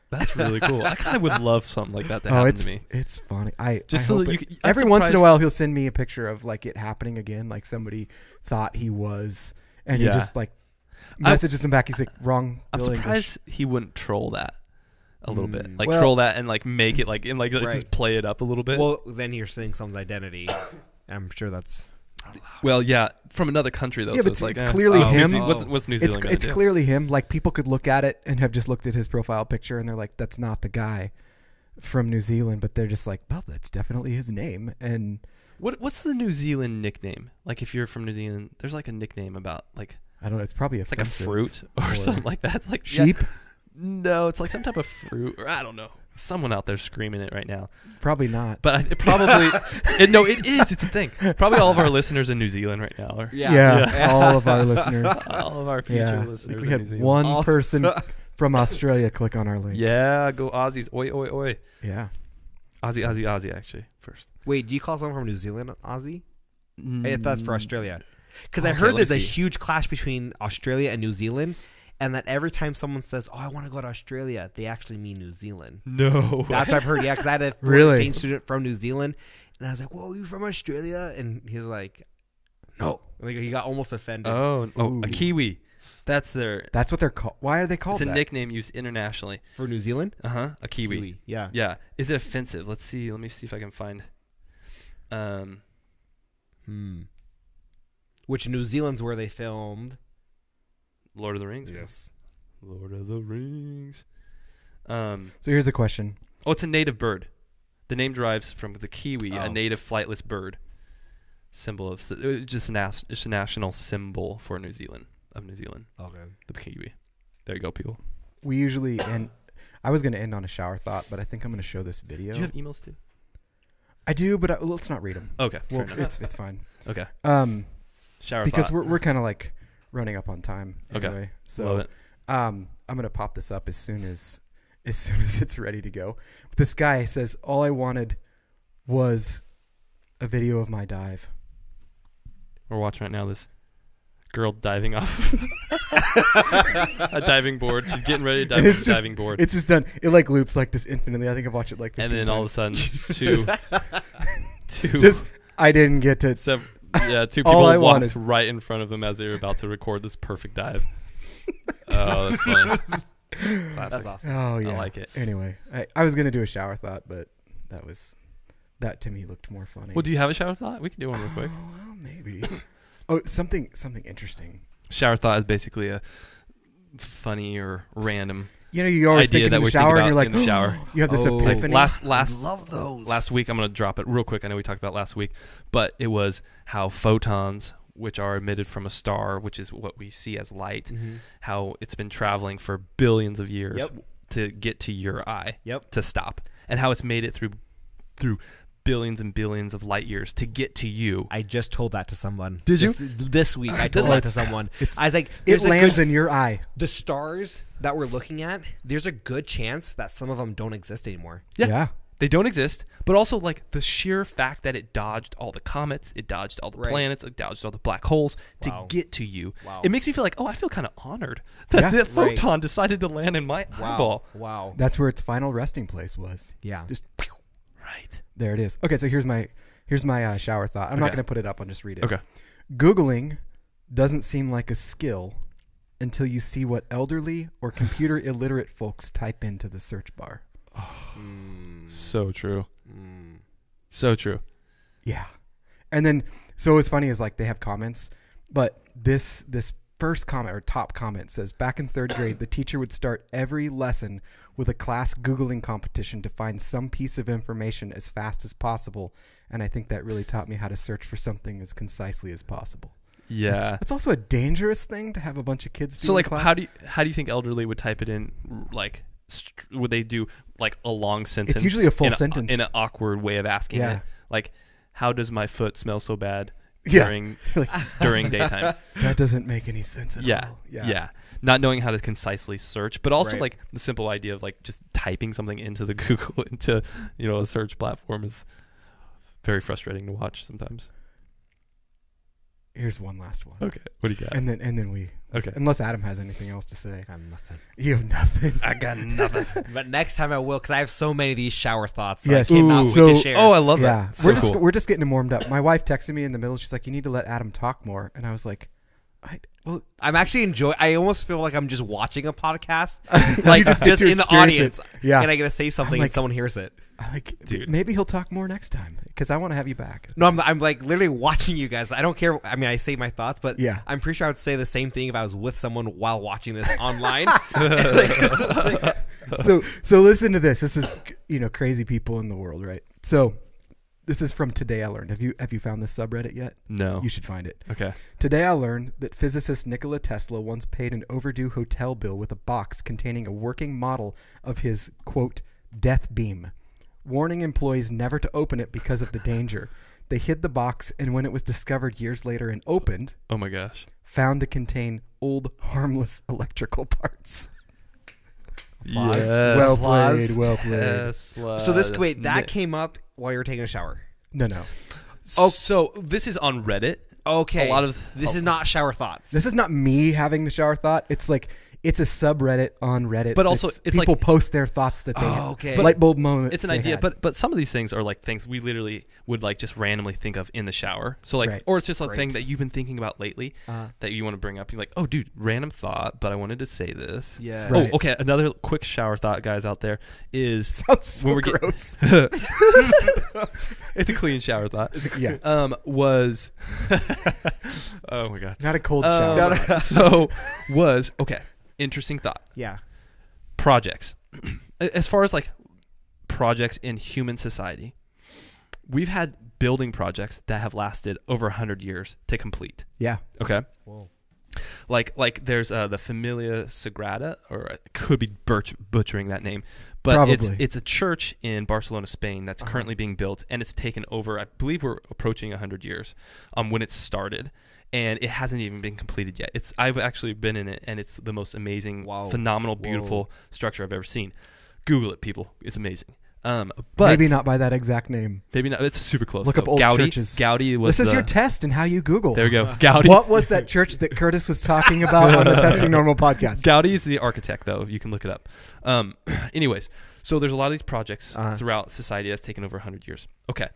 That's really cool. I kind of would love something like that to happen to me. It's funny. Every once in a while he'll send me a picture of like it happening again, like somebody thought he was, and he just like messages him back. He's like, wrong. I'm Bill surprised English. he wouldn't troll that a little bit, like Well, troll that and like make it like and like just play it up a little bit. Well, then you're seeing someone's identity. I'm sure that's. Well, yeah, from another country though. Yeah, so but it's like clearly him. What's New Zealand? It's clearly him. Like people could look at it and have just looked at his profile picture and they're like, "That's not the guy from New Zealand," but they're just like, "Well, that's definitely his name." And what's the New Zealand nickname? Like if you're from New Zealand, there's like a nickname about like I don't know. It's probably like a fruit or something like that. It's like sheep. Yeah, no, it's like some type of fruit or I don't know. Someone out there screaming it right now. Probably not. But it probably no, it is. It's a thing. Probably all of our listeners in New Zealand right now are. Yeah. All of our listeners. All of our future listeners. We had one person from Australia click on our link. Yeah, go Aussies. Oi, oi, oi. Yeah. Aussie, actually, first. Wait, do you call someone from New Zealand Aussie? If that's for Australia. Because I Okay, heard there's let a me see. huge clash between Australia and New Zealand, and that every time someone says, "Oh, I want to go to Australia," they actually mean New Zealand. No. That's what I've heard. Yeah, because I had a foreign exchange student from New Zealand, and I was like, "Whoa, you from Australia?" And he's like, "No." Like he got almost offended. Oh, Ooh. a Kiwi. That's what they're called. Why are they called It's a that? nickname used internationally. For New Zealand? A Kiwi. Yeah. Yeah. Is it offensive? Let me see if I can find. Which New Zealand's where they filmed Lord of the Rings. Yes. Lord of the Rings. So here's a question. Oh, it's a native bird. The name derives from the kiwi, a native flightless bird. Symbol of just a national symbol for New Zealand. Okay. The kiwi. There you go, people. We usually end. I was going to end on a shower thought, but I think I'm going to show this video. Do you have emails too? I do, but let's not read them. Okay. Well, fair enough. it's fine. Okay. Shower because thought. we're kind of like running up on time. Anyway. Okay. So Love it. I'm gonna pop this up as soon as it's ready to go. But this guy says all I wanted was a video of my dive. We're watching right now this girl diving off a diving board. She's getting ready to dive off a diving board. It's just done. It like loops like this infinitely. I think I've watched it like 15 and then times. all of a sudden two just I didn't get to two All people I walked wanted. right in front of them as they were about to record this perfect dive. Oh, that's funny. Classic. That's awesome. Oh yeah. I like it. Anyway, I was gonna do a shower thought, but that to me looked more funny. Well, do you have a shower thought? We can do one real quick. Oh, well, maybe. Oh, something interesting. Shower thought is basically a funny or random You know, you always idea think that in the we shower think and about you're like, in the shower. you have this epiphany. Last love those. Last week, I'm going to drop it real quick. I know we talked about last week, but it was how photons, which are emitted from a star, which is what we see as light, how it's been traveling for billions of years to get to your eye, to stop, and how it's made it through billions and billions of light years to get to you. I just told that to someone. Did you? This week, I told that to someone. I was like, it lands in your eye. The stars that we're looking at, there's a good chance that some of them don't exist anymore. Yeah. They don't exist, but also like the sheer fact that it dodged all the comets, it dodged all the planets, it dodged all the black holes to get to you. It makes me feel like, I feel kind of honored that that photon decided to land in my eyeball. Wow. That's where its final resting place was. Yeah. Just right. There it is. Okay, so here's my shower thought. I'm not going to put it up. I'll just read it. Okay. Googling doesn't seem like a skill until you see what elderly or computer illiterate folks type into the search bar. So true. So true. Yeah. And then, so what's funny is like they have comments, but this first comment or top comment says, back in 3rd grade, the teacher would start every lesson with a class Googling competition to find some piece of information as fast as possible. And I think that really taught me how to search for something as concisely as possible. Yeah. It's also a dangerous thing to have a bunch of kids do. So like, how do you think elderly would type it in? Like, would they do like a long sentence? It's usually a full sentence. In an awkward way of asking it. Like, how does my foot smell so bad during daytime? That doesn't make any sense at all. Yeah. Not knowing how to concisely search, but also like the simple idea of like just typing something into the Google into a search platform is very frustrating to watch sometimes. Here's one last one. Okay, what do you got? And then we. Okay. Unless Adam has anything else to say. I got nothing. You have nothing. I got nothing. But next time I will, because I have so many of these shower thoughts. That Yes. I cannot wait to share. Oh, I love Yeah. that. We're just getting warmed up. My wife texted me in the middle. She's like, "You need to let Adam talk more." And I was like, I'm actually enjoying. I almost feel like I'm just watching a podcast, like just in the audience. Yeah. And I gotta say something, like, and someone hears it. I like, dude. Maybe he'll talk more next time because I want to have you back. No, I'm like literally watching you guys. I don't care. I mean, I say my thoughts, but yeah. I'm pretty sure I would say the same thing if I was with someone while watching this online. So listen to this. This is crazy people in the world, right? So this is from Today I Learned. Have you found this subreddit yet? No. You should find it. Okay. Today I learned that physicist Nikola Tesla once paid an overdue hotel bill with a box containing a working model of his, quote, death beam, warning employees never to open it because of the danger. They hid the box, and when it was discovered years later and opened, oh my gosh, found to contain old, harmless electrical parts. Yes. Well played. Well played. Tesla. So that came up while you were taking a shower. No. Oh, so this is on Reddit. Okay. This is not shower thoughts. This is not me having the shower thought. It's like it's a subreddit on Reddit. But also, it's people like, post their thoughts that they okay. light bulb moments. It's an idea, but some of these things are like things we literally would like just randomly think of in the shower. So like, or it's just a thing that you've been thinking about lately that you want to bring up. You're like, oh, dude, random thought, but I wanted to say this. Yeah. Right. Oh, okay. Another quick shower thought, guys out there, is sounds so gross. It's a clean shower thought. Yeah. Was oh my god. Not a cold shower. So okay. Interesting thought. Yeah. Projects. As far as like projects in human society, we've had building projects that have lasted over 100 years to complete. Yeah. Okay. Whoa. Like there's the Familia Sagrada, or I could be butchering that name, but Probably. it's a church in Barcelona, Spain that's currently being built, and it's taken over, I believe we're approaching 100 years when it started, and it hasn't even been completed yet. I've actually been in it, and it's the most amazing, phenomenal, beautiful structure I've ever seen. Google it, people. It's amazing. But maybe not by that exact name. Maybe not. It's super close. Look up old churches. Gaudi was. This is your test and how you Google. There we go. Gaudi. What was that church that Curtis was talking about on the Testing Normal podcast? Gaudi is the architect, though. You can look it up. Anyways, so there's a lot of these projects throughout society that's taken over 100 years. Okay,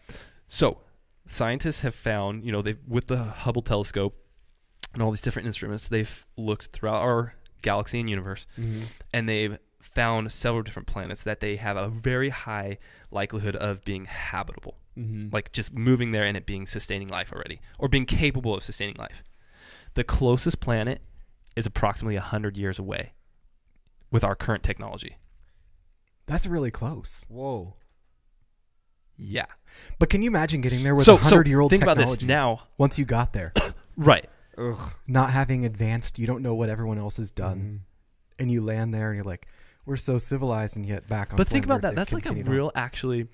so scientists have found, they've with the Hubble telescope and all these different instruments, they've looked throughout our galaxy and universe, and they've found several different planets that they have a very high likelihood of being habitable, like just moving there and it being sustaining life already, or being capable of sustaining life. The closest planet is approximately 100 years away with our current technology. That's really close. Whoa. Yeah. But can you imagine getting there with 100-year-old technology? Think about this now. Once you got there. Right. Ugh. Not having advanced, you don't know what everyone else has done. And you land there and you're like, we're so civilized, and yet back on But think planet about Earth, that. That's like a continued real, actually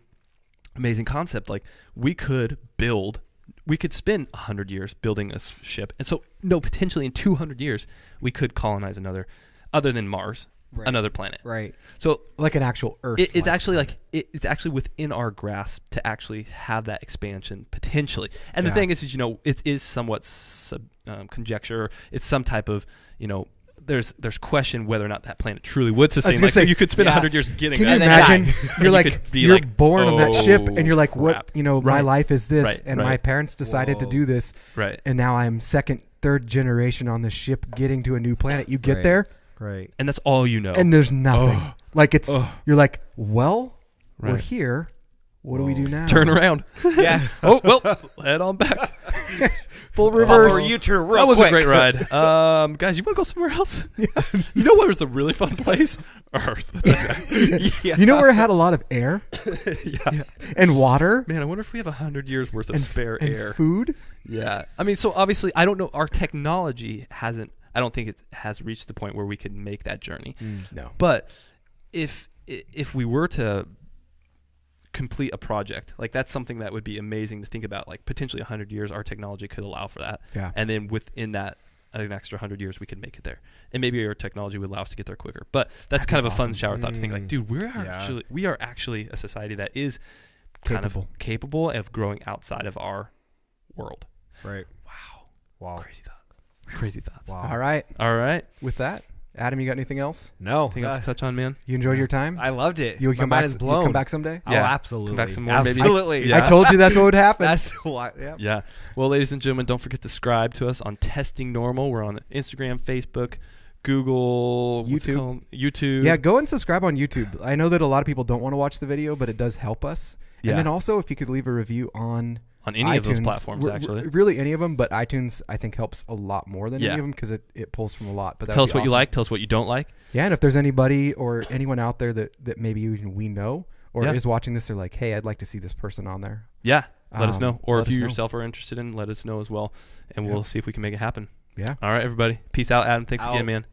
amazing concept. Like, we could spend 100 years building a ship. And so, potentially in 200 years, we could colonize other than Mars, another planet. Right. So, like an actual Earth. It's actually it's actually within our grasp to actually have that expansion potentially. And the thing is, it is somewhat conjecture. It's some type of, there's question whether or not that planet truly would sustain life. So you could spend 100 years getting Can that. you imagine? You're born on that ship, and you're like, what? My life is this, and my parents decided to do this, right? And now I'm second, third generation on this ship, getting to a new planet. You get there, right? And that's all you know. And there's nothing. You're like, well, we're here. What do we do now? Turn around. Yeah. Oh, well, head on back. Full reverse. Or U-turn real That was quick. a great ride. Guys, you want to go somewhere else? You know what was a really fun place? Earth. Yeah. You know where it had a lot of air Yeah. and water Man, I wonder if we have 100 years worth of and spare and air. food? Yeah. I mean, so obviously, I don't know. Our technology hasn't, I don't think it has reached the point where we can make that journey. No. But if we were to complete a project, like that's something that would be amazing to think about. Like potentially 100 years, our technology could allow for that. Yeah. And then within that, an extra 100 years, we could make it there. And maybe our technology would allow us to get there quicker. But that's kind of a fun shower thought to think like, dude, we are actually a society that is kind of capable of growing outside of our world. Right. Wow. Crazy thoughts. Wow. All right. All right. With that, Adam, you got anything else? No. Anything else to touch on, man? You enjoyed your time? I loved it. You'll My come mind back. is You'll blown. come back someday? Oh, Yeah. absolutely. Come back some more, maybe. Absolutely. Yeah. I told you that's what would happen. That's why. Yeah. Yeah. Well, ladies and gentlemen, don't forget to subscribe to us on Testing Normal. We're on Instagram, Facebook, Google, what's it YouTube. called? YouTube. Yeah, go and subscribe on YouTube. I know that a lot of people don't want to watch the video, but it does help us. Yeah. And then also, if you could leave a review on any iTunes, of those platforms, actually. Really any of them, but iTunes, I think, helps a lot more than Yeah. any of them because it pulls from a lot. But Tell us what you like. Tell us what you don't like. Yeah, and if there's anybody or anyone out there that maybe even we know or is watching this, they're like, hey, I'd like to see this person on there. Yeah. Let us know. Or let if you us know. yourself are interested in, let us know as well. And we'll see if we can make it happen. Yeah. All right, everybody. Peace out, Adam. Thanks again, man.